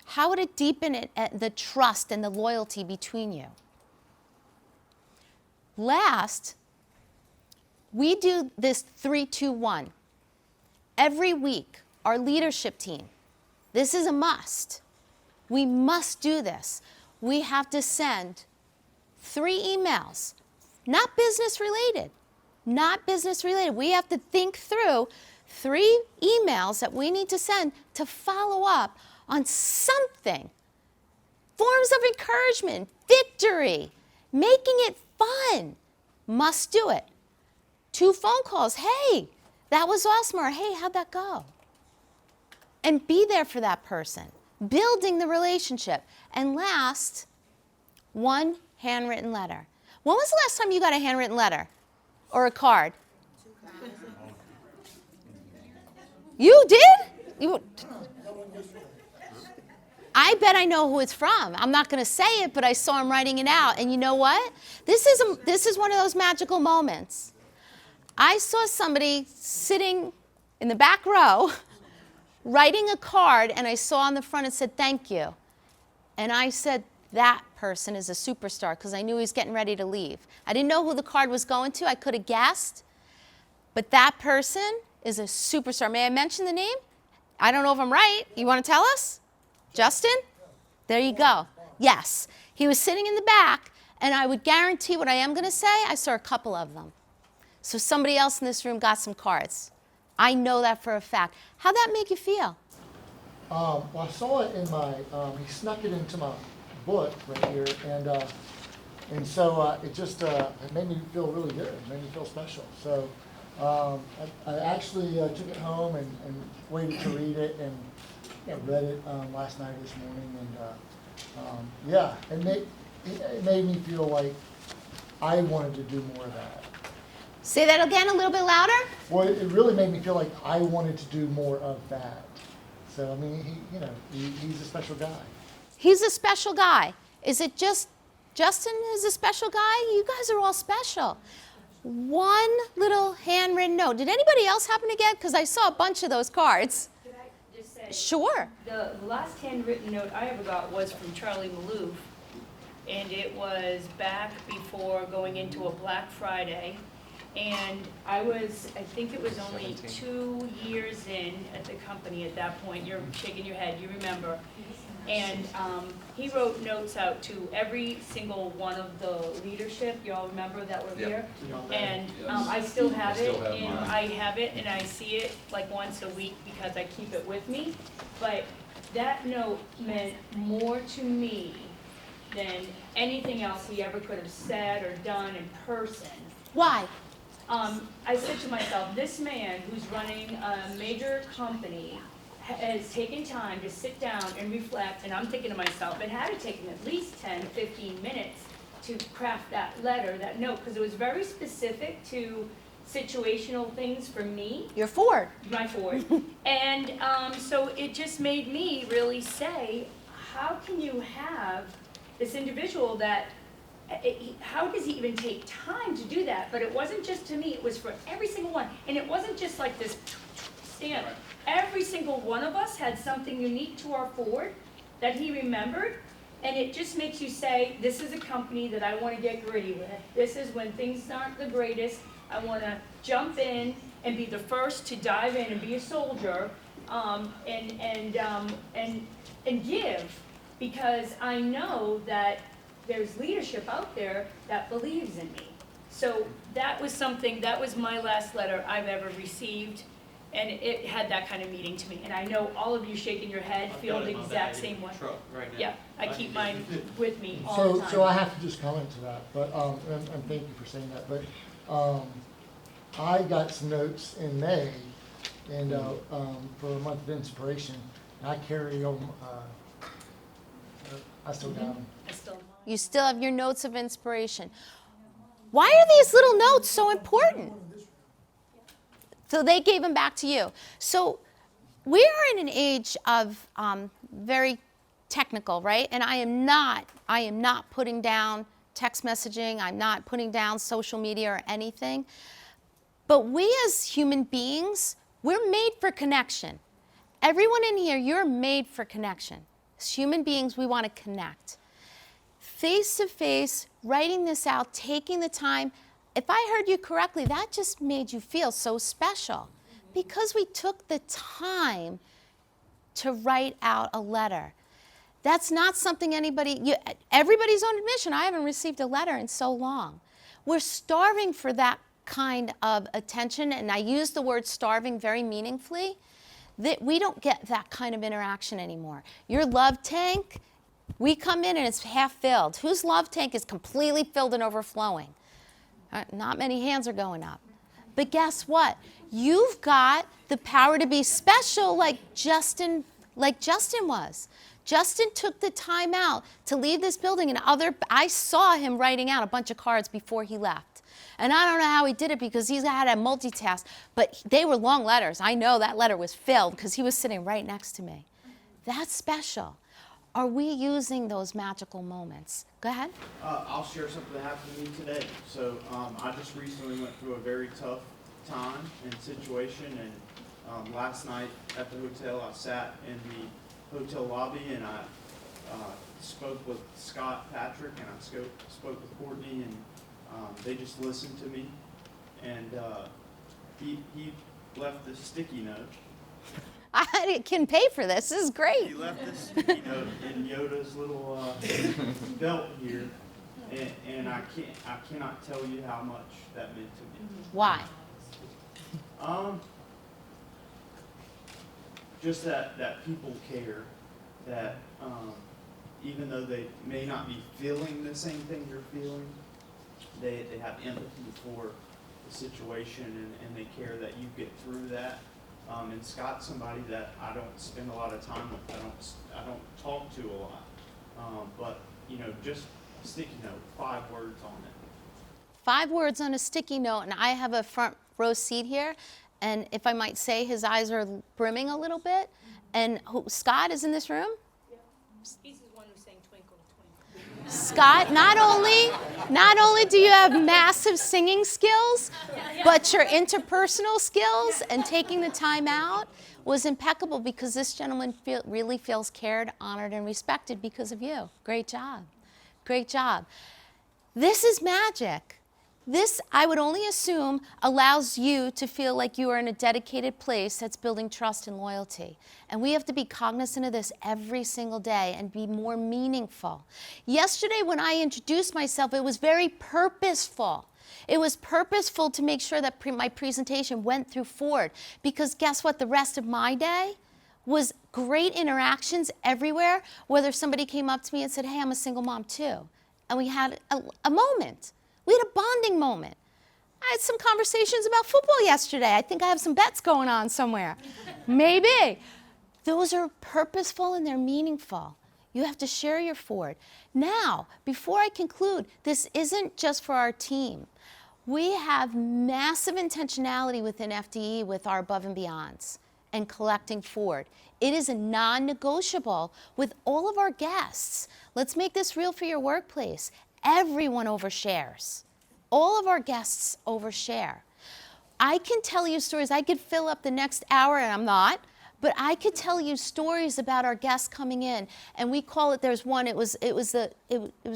How would it deepen the trust and the loyalty between you? Last, we do this 3-2-1. Every week, our leadership team, this is a must. We must do this. We have to send 3 emails, not business related, not business related. We have to think through 3 emails that we need to send to follow up on something. Forms of encouragement, victory, making it fun. Must do it. 2 phone calls. Hey, that was awesome. Or hey, how'd that go? And be there for that person. Building the relationship. And last, 1 handwritten letter. When was the last time you got a handwritten letter or a card? You did? I bet I know who it's from. I'm not going to say it, but I saw him writing it out. And you know what? This is one of those magical moments. I saw somebody sitting in the back row writing a card, and I saw on the front it said, "Thank you." And I said, that person is a superstar, because I knew he was getting ready to leave. I didn't know who the card was going to. I could have guessed. But that person is a superstar. May I mention the name? I don't know if I'm right. You want to tell us? Justin? There you go. Yes. He was sitting in the back, and I would guarantee what I am going to say, I saw a couple of them. So somebody else in this room got some cards. I know that for a fact. How'd that make you feel? Well, I saw it in my, he snuck it into my book right here, and so it just, it made me feel really good. It made me feel special. So I actually took it home and waited to read it, and read it last night, this morning, and it made me feel like I wanted to do more of that. Say that again a little bit louder. Well, it really made me feel like I wanted to do more of that. So I mean, he's a special guy. He's a special guy. Is it just Justin is a special guy? You guys are all special. 1 little handwritten note. Did anybody else happen to get? Because I saw a bunch of those cards. Just say, Sure. the last handwritten note I ever got was from Charlie Maloof, and it was back before going into a Black Friday, and I think it was only 2 years in at the company at that point. You're shaking your head, you remember. And he wrote notes out to every single one of the leadership, you all remember that were here? And I still have it, and I have it, and I see it like once a week because I keep it with me. But that note meant more to me than anything else he ever could have said or done in person. Why? I said to myself, this man who's running a major company has taken time to sit down and reflect, and I'm thinking to myself, it had to take him at least 10, 15 minutes to craft that letter, that note, because it was very specific to situational things for me. You're Ford. My Ford. And so it just made me really say, how can you have this individual that, how does he even take time to do that? But it wasn't just to me, it was for every single one. And it wasn't just like this stamp. Every single one of us had something unique to our Ford that he remembered. And it just makes you say, this is a company that I want to get gritty with. This is when things aren't the greatest. I want to jump in and be the first to dive in and be a soldier, and give, because I know that there's leadership out there that believes in me. So that was something, that was my last letter I've ever received, and it had that kind of meaning to me. And I know all of you shaking your head feel the exact same way. Yeah, I keep mine with me all the time. So I have to just comment to that, but, and thank you for saying that, but, I got some notes in May, and, for a month of inspiration, and I carry them, I still got them. I still You still have your notes of inspiration. Why are these little notes so important? So they gave them back to you. So we are in an age of very technical, right? And I am not putting down text messaging. I'm not putting down social media or anything. But we as human beings, we're made for connection. Everyone in here, you're made for connection. As human beings, we want to connect. Face to face, writing this out, taking the time. If I heard you correctly, that just made you feel so special because we took the time to write out a letter. That's not something everybody's own admission. I haven't received a letter in so long. We're starving for that kind of attention, and I use the word starving very meaningfully, that we don't get that kind of interaction anymore. Your love tank, we come in and it's half filled. Whose love tank is completely filled and overflowing? Not many hands are going up. But guess what? You've got the power to be special like Justin was. Justin took the time out to leave this building, and I saw him writing out a bunch of cards before he left. And I don't know how he did it because he's had to multitask, but they were long letters. I know that letter was filled because he was sitting right next to me. That's special. Are we using those magical moments? Go ahead. I'll share something that happened to me today. So I just recently went through a very tough time and situation, and last night at the hotel, I sat in the hotel lobby and I spoke with Scott Patrick, and I spoke with Courtney, and they just listened to me, and he left this sticky note. I can pay for this. This is great. He left this sticky note in Yoda's little belt here, and I cannot tell you how much that meant to me. Why? Just that people care, that even though they may not be feeling the same thing you're feeling, they have empathy for the situation, and they care that you get through that. And Scott's somebody that I don't spend a lot of time with. I don't talk to a lot. But just a sticky note, 5 words on it. 5 words on a sticky note, and I have a front row seat here, and if I might say, his eyes are brimming a little bit. And Scott is in this room. He's the one who's saying twinkle, twinkle. Scott, not only do you have massive singing skills, but your interpersonal skills and taking the time out was impeccable, because this gentleman really feels cared, honored, and respected because of you. Great job. Great job. This is magic. This, I would only assume, allows you to feel like you are in a dedicated place that's building trust and loyalty. And we have to be cognizant of this every single day and be more meaningful. Yesterday when I introduced myself, it was very purposeful. It was purposeful to make sure that my presentation went through F.O.R.D. Because guess what? The rest of my day was great interactions everywhere, whether somebody came up to me and said, hey, I'm a single mom too. And we had a moment. We had a bonding moment. I had some conversations about football yesterday. I think I have some bets going on somewhere. Maybe. Those are purposeful and they're meaningful. You have to share your F.O.R.D. Now, before I conclude, this isn't just for our team. We have massive intentionality within FDE with our above and beyonds and collecting F.O.R.D. It is a non-negotiable with all of our guests. Let's make this real for your workplace. Everyone overshares. All of our guests overshare. I can tell you stories. I could fill up the next hour, and I'm not. But I could tell you stories about our guests coming in, and we call it. There's one. It was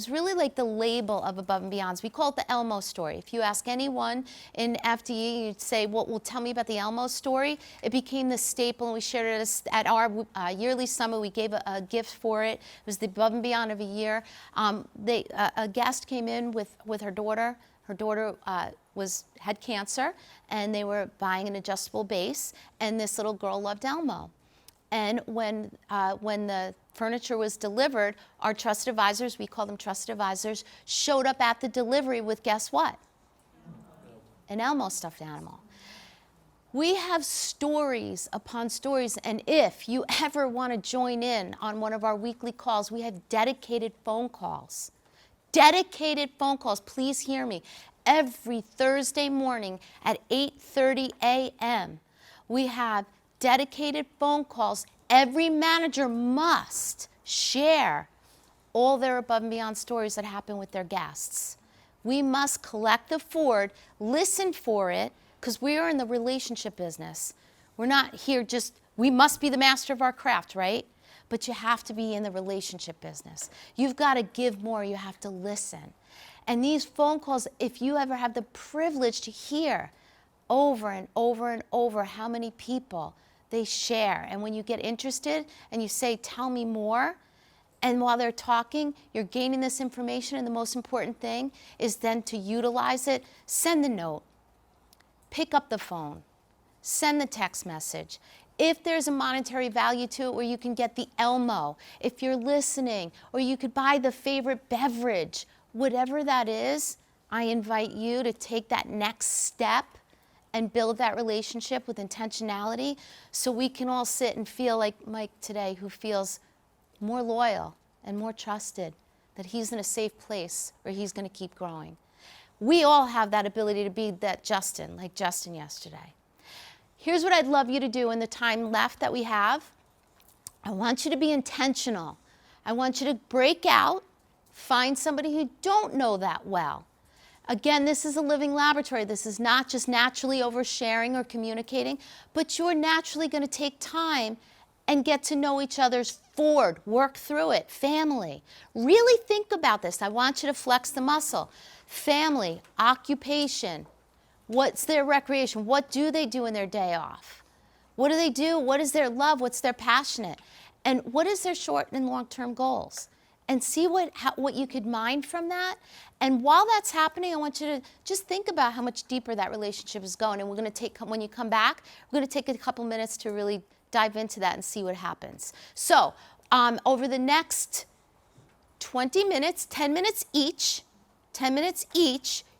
really like the label of Above and Beyonds. We call it the Elmo story. If you ask anyone in FDE, you'd say, "Well, tell me about the Elmo story." It became the staple, and we shared it at our yearly summit. We gave a gift for it. It was the Above and Beyond of a year. A guest came in with her daughter. Her daughter had cancer, and they were buying an adjustable base, and this little girl loved Elmo. And when the furniture was delivered, our trusted advisors, we call them trusted advisors, showed up at the delivery with, guess what? An Elmo stuffed animal. We have stories upon stories, and if you ever want to join in on one of our weekly calls, we have dedicated phone calls. Dedicated phone calls, please hear me. Every Thursday morning at 8:30 a.m., we have dedicated phone calls. Every manager must share all their above and beyond stories that happen with their guests. We must collect the F.O.R.D, listen for it, because we are in the relationship business. We're not here we must be the master of our craft, right? But you have to be in the relationship business. You've got to give more. You have to listen. And these phone calls, if you ever have the privilege to hear over and over and over how many people they share. And when you get interested and you say, "Tell me more," and while they're talking, you're gaining this information, and the most important thing is then to utilize it. Send the note. Pick up the phone. Send the text message. If there's a monetary value to it where you can get the Elmo, if you're listening, or you could buy the favorite beverage, whatever that is, I invite you to take that next step and build that relationship with intentionality so we can all sit and feel like Mike today, who feels more loyal and more trusted, that he's in a safe place where he's going to keep growing. We all have that ability to be that Justin, like Justin yesterday. Here's what I'd love you to do in the time left that we have. I want you to be intentional. I want you to break out, find somebody who you don't know that well. Again, this is a living laboratory. This is not just naturally oversharing or communicating, but you're naturally going to take time and get to know each other's F.O.R.D, work through it, family. Really think about this. I want you to flex the muscle. Family, occupation, what's their recreation? What do they do in their day off? What do they do? What is their love? What's their passionate? And what is their short and long-term goals? And see what you could mine from that. And while that's happening, I want you to just think about how much deeper that relationship is going. And we're going to take, when you come back, we're going to take a couple minutes to really dive into that and see what happens. So over the next 20 minutes, 10 minutes each,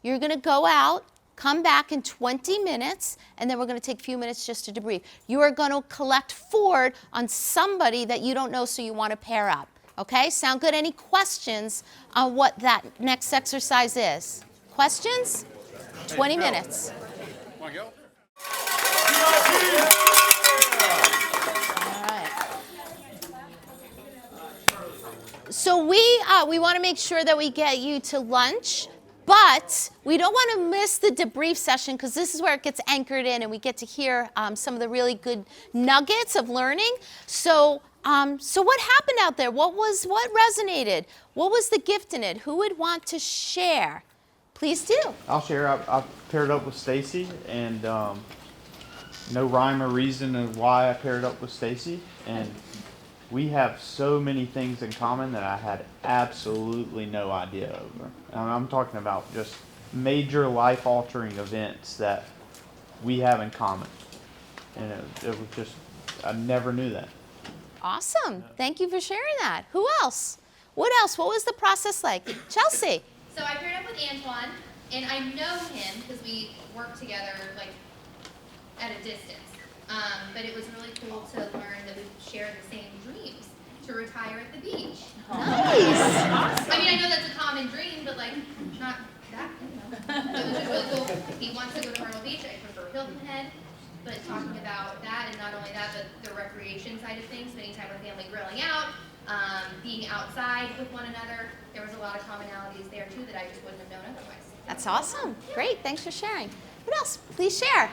you're going to go out, come back in 20 minutes, and then we're going to take a few minutes just to debrief. You are going to collect F.O.R.D on somebody that you don't know, so you want to pair up. Okay, sound good? Any questions on what that next exercise is? Questions? 20 minutes. Want to go? All right. So we want to make sure that we get you to lunch, but we don't want to miss the debrief session, because this is where it gets anchored in and we get to hear some of the really good nuggets of learning. So what happened out there? What resonated? What was the gift in it? Who would want to share? Please do. I'll share. I paired up with Stacy, and no rhyme or reason of why I paired up with Stacy. And we have so many things in common that I had absolutely no idea over. And I'm talking about just major life-altering events that we have in common. And it was just, I never knew that. Awesome. Thank you for sharing that. Who else? What else? What was the process like? Chelsea. So I paired up with Antoine. and I know him because we work together like at a distance. But it was really cool to learn that we share the same dreams, to retire at the beach. Nice. I mean, I know that's a common dream, but like not that. It was just really cool. He wants to go to Myrtle Beach. I prefer Hilton Head. But talking about that, and not only that, but the recreation side of things, spending time with family, grilling out, being outside with one another. There was a lot of commonalities there too that I just wouldn't have known otherwise. That's awesome. Great. Thanks for sharing. What else? Please share.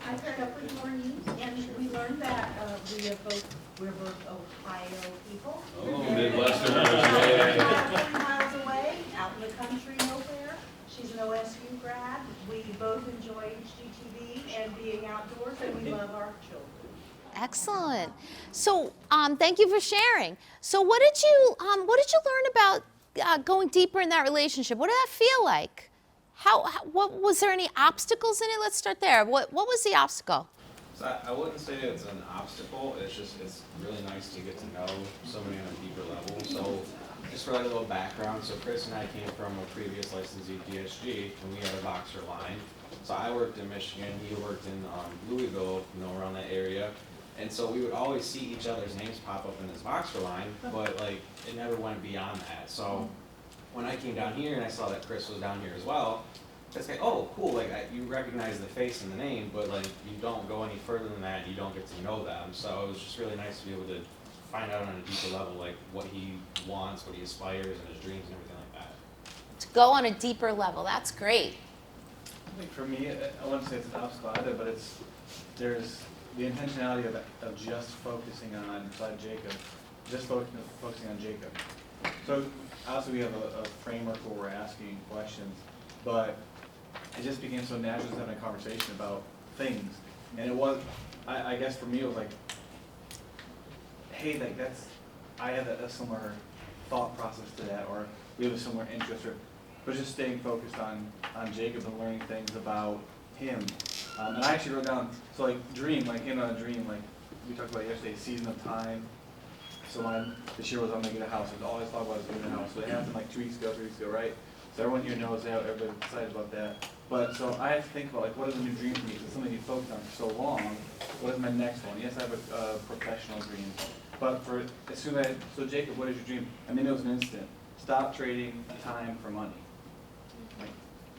I paired up with Monize, and we learned that we're both Ohio people. Oh, Midwesterners, yeah. About 40 miles away, out in the country nowhere. She's an OSU grad. We both enjoy HGTV and being outdoors, and we love our children. Excellent. So, thank you for sharing. So, what did you learn about going deeper in that relationship? What did that feel like? What was there any obstacles in it? Let's start there. What was the obstacle? So I wouldn't say it's an obstacle. It's really nice to get to know somebody on a deeper level. So just for like a little background, so Chris and I came from a previous licensee DSG, and we had a boxer line. So I worked in Michigan. He worked in Louisville, around that area. And so we would always see each other's names pop up in this boxer line, but like it never went beyond that. So when I came down here and I saw that Chris was down here as well, it's like, oh, cool, like you recognize the face and the name, but like you don't go any further than that, you don't get to know them. So it was just really nice to be able to find out on a deeper level, like what he wants, what he aspires, and his dreams and everything like that. To go on a deeper level. That's great. I think for me, I wouldn't say it's an obstacle either, but there's the intentionality of just focusing on, besides Jacob, just focusing on Jacob. So obviously we have a framework where we're asking questions, but it just became so natural just having a conversation about things. And it was, I guess for me it was like, hey, like I have a similar thought process to that, or we have a similar interest, but just staying focused on Jacob and learning things about him. And I actually wrote down, so like dream, like in a dream, like we talked about yesterday, season of time. So this year was I'm gonna get a house. And all I thought about was getting a house. So it happened like 3 weeks ago, right? So everyone here knows that, everybody's excited about that. But so I have to think about like what is a new dream for me? It's something you focused on for so long. What is my next one? Yes, I have a professional dream. But so Jacob, what is your dream? I mean, it was an instant. Stop trading time for money. Like,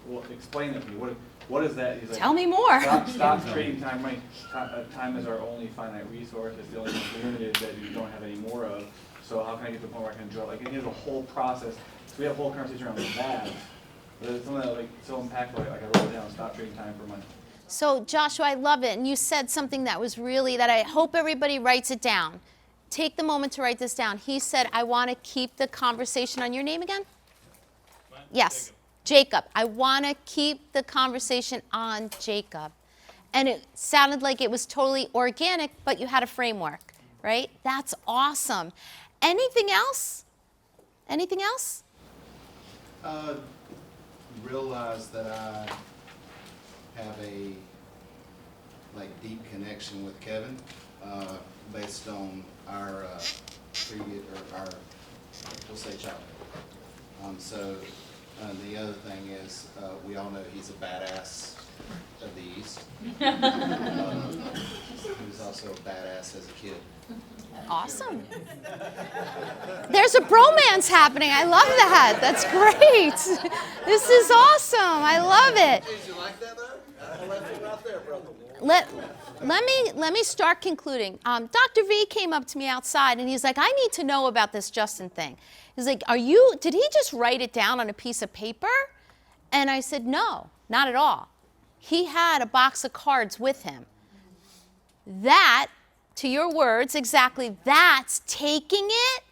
well, explain that to me. What is that? He's like, tell me more. Stop trading time. Right? Time is our only finite resource. It's the only thing limited that you don't have any more of. So how can I get to the point where I can enjoy it? Like, and he has a whole process. So we have a whole conversation around that. But it's something that like so impactful. Like I wrote it down. Stop trading time for money. So Joshua, I love it. And you said something that was really, that I hope everybody writes it down. Take the moment to write this down. He said, I want to keep the conversation on your name again? Yes. Jacob. I want to keep the conversation on Jacob. And it sounded like it was totally organic, but you had a framework, right? That's awesome. Anything else? Anything else? Realize that I have a deep connection with Kevin based on our we'll say childhood. So the other thing is we all know he's a badass of the East. He was also a badass as a kid. Awesome. There's a bromance happening. I love that. That's great. This is awesome. I love it. Did you like that though? I left it right there, brother. Let me start concluding. Dr. V came up to me outside and he's like, I need to know about this Justin thing. He's like, did he just write it down on a piece of paper? And I said, no, not at all. He had a box of cards with him. That, to your words, exactly, that's taking it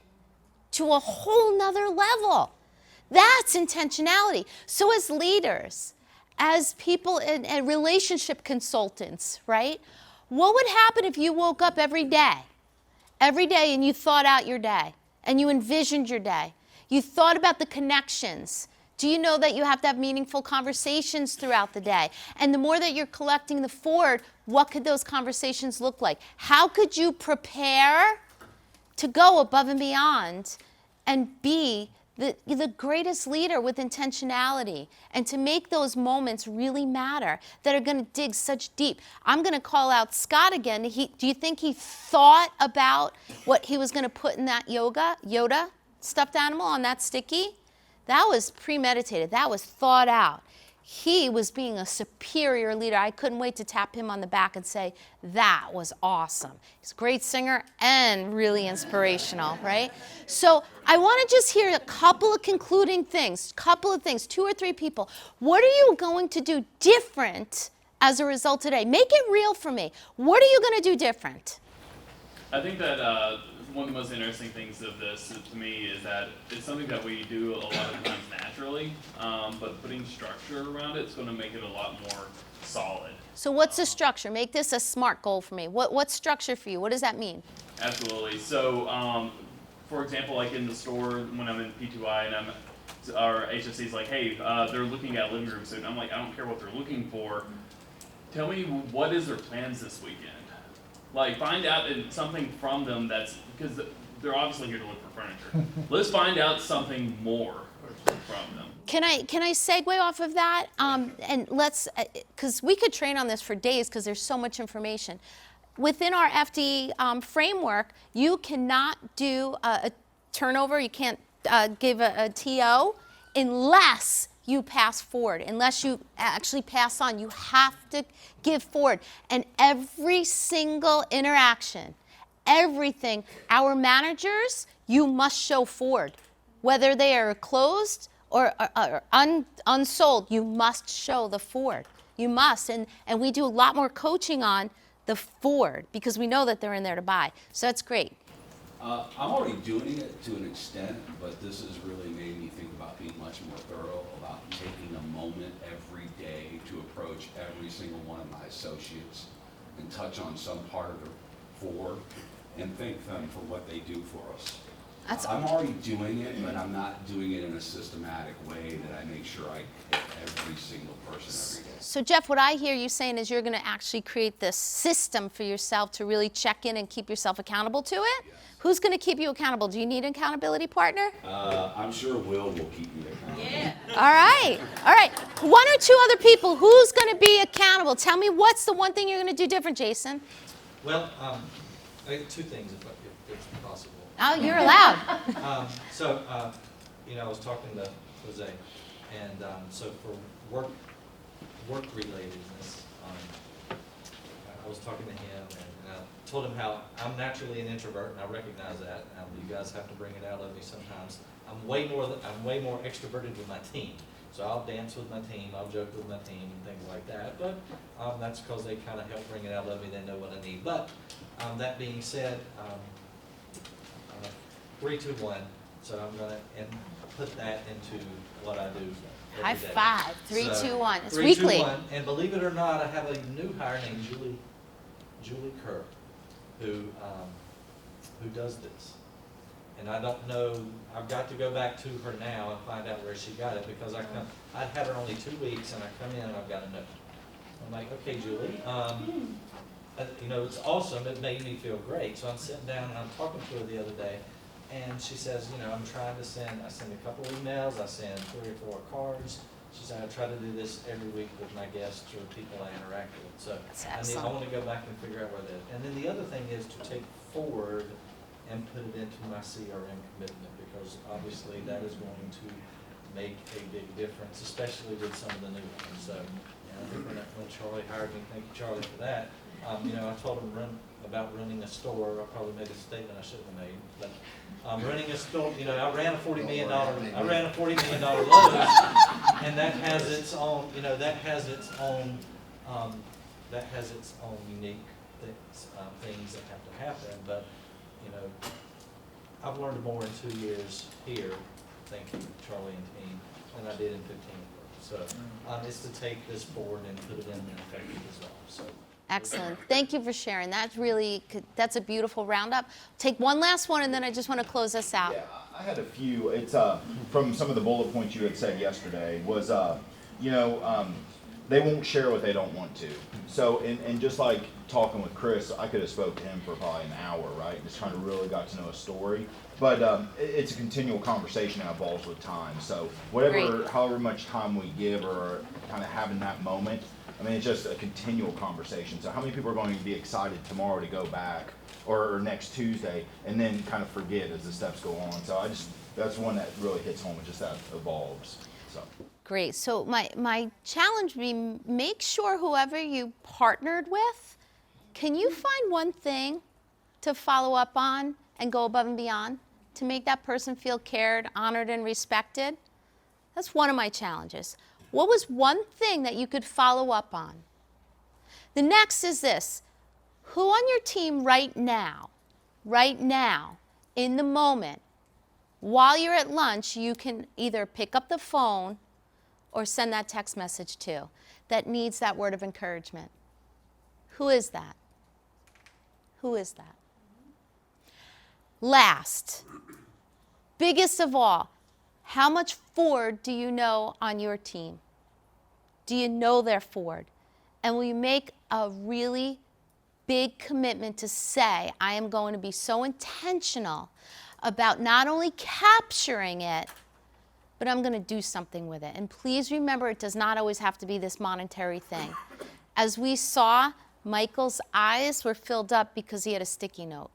to a whole nother level. That's intentionality. So as leaders, as people and relationship consultants, right? What would happen if you woke up every day and you thought out your day and you envisioned your day? You thought about the connections. Do you know that you have to have meaningful conversations throughout the day? And the more that you're collecting the F.O.R.D, what could those conversations look like? How could you prepare to go above and beyond and be the greatest leader with intentionality, and to make those moments really matter that are going to dig such deep. I'm going to call out Scott again. Do you think he thought about what he was going to put in that Yoda stuffed animal on that sticky? That was premeditated. That was thought out. He was being a superior leader. I couldn't wait to tap him on the back and say, that was awesome. He's a great singer and really inspirational, right? So I want to just hear a couple of concluding things, 2 or 3 people. What are you going to do different as a result today? Make it real for me. What are you going to do different? I think that one of the most interesting things of this to me is that it's something that we do a lot of times naturally, but putting structure around it is going to make it a lot more solid. So what's the structure? Make this a SMART goal for me. What's structure for you? What does that mean? Absolutely. So, for example, like in the store when I'm in P2I and our HSC is like, hey, they're looking at living room soon. And I'm like, I don't care what they're looking for. Tell me what is their plans this weekend. Like, find out something from them that's, because they're obviously here to look for furniture. Let's find out something more from them. Can I segue off of that? And let's, because we could train on this for days because there's so much information. Within our FD framework, you cannot do a turnover. You can't give a TO unless you pass forward. Unless you actually pass on, you have to give forward. And every single interaction, everything, our managers, you must show forward. Whether they are closed or unsold, you must show the forward. You must. And we do a lot more coaching on the forward because we know that they're in there to buy. So that's great. I'm already doing it to an extent, but this has really made me think about being much more thorough, about taking a moment every day to approach every single one of my associates and touch on some part of their forward and thank them for what they do for us. I'm already doing it, but I'm not doing it in a systematic way that I make sure I hit every single person every day. So Jeff, what I hear you saying is you're going to actually create this system for yourself to really check in and keep yourself accountable to it? Yes. Who's going to keep you accountable? Do you need an accountability partner? I'm sure Will keep me accountable. Yeah. All right. 1 or 2 other people, who's going to be accountable? Tell me what's the one thing you're going to do different, Jason? Well, I got 2 things if it's possible. Oh, you're allowed. I was talking to Jose, and so for work relatedness, I was talking to him, and I told him how I'm naturally an introvert, and I recognize that. You guys have to bring it out of me sometimes. I'm way more extroverted with my team. So I'll dance with my team, I'll joke with my team, and things like that. But that's because they kind of help bring it out of me. They know what I need. But that being said, 3, 2, 1. So I'm going to put that into what I do every High day. five. 3, 2, 1. It's 3, weekly. 2, 1. And believe it or not, I have a new hire named Julie Kerr, who does this. And I don't know, I've got to go back to her now and find out where she got it, because I'd had her only 2 weeks, and I come in and I've got a note. I'm like, okay, Julie, it's awesome. It made me feel great. So I'm sitting down and I'm talking to her the other day, and she says, I'm trying to send a couple emails, I send 3 or 4 cards. She said, I try to do this every week with my guests or people I interact with. So I want to go back and figure out where that is. And then the other thing is to take forward and put it into my CRM commitment, because obviously that is going to make a big difference, especially with some of the new ones. So, I think when Charlie hired me, thank you, Charlie, for that. I told him about running a store. I probably made a statement I shouldn't have made, but running a store. I ran a $40 million. I ran a $40 million Lowe's, and that has its own. That has its own unique things that have to happen. But I've learned more in 2 years here, thank you, Charlie and team, than I did in 15 years. So it's to take this forward and put it in effective as well. So. Excellent. Thank you for sharing. That's a beautiful roundup. Take one last one, and then I just want to close us out. Yeah, I had a few. It's from some of the bullet points you had said yesterday was, that they won't share what they don't want to. So, and just like talking with Chris, I could have spoke to him for probably an hour, right? Just kind of really got to know a story. But it's a continual conversation that evolves with time. So whatever, however much time we give or kind of having that moment, I mean, it's just a continual conversation. So how many people are going to be excited tomorrow to go back or next Tuesday and then kind of forget as the steps go on? So that's one that really hits home, just that evolves. So. Great. So my challenge would be make sure whoever you partnered with, can you find one thing to follow up on and go above and beyond to make that person feel cared, honored, and respected? That's one of my challenges. What was one thing that you could follow up on? The next is this. Who on your team right now, in the moment, while you're at lunch, you can either pick up the phone or send that text message to that needs that word of encouragement? Who is that? Who is that? Last, biggest of all, how much F.O.R.D do you know on your team? Do you know their F.O.R.D? And will you make a really big commitment to say, I am going to be so intentional about not only capturing it, but I'm going to do something with it. And please remember, it does not always have to be this monetary thing. As we saw, Michael's eyes were filled up because he had a sticky note.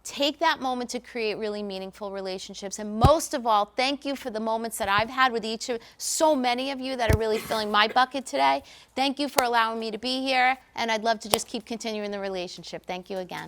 Take that moment to create really meaningful relationships. And most of all, thank you for the moments that I've had with so many of you that are really filling my bucket today. Thank you for allowing me to be here. And I'd love to just keep continuing the relationship. Thank you again.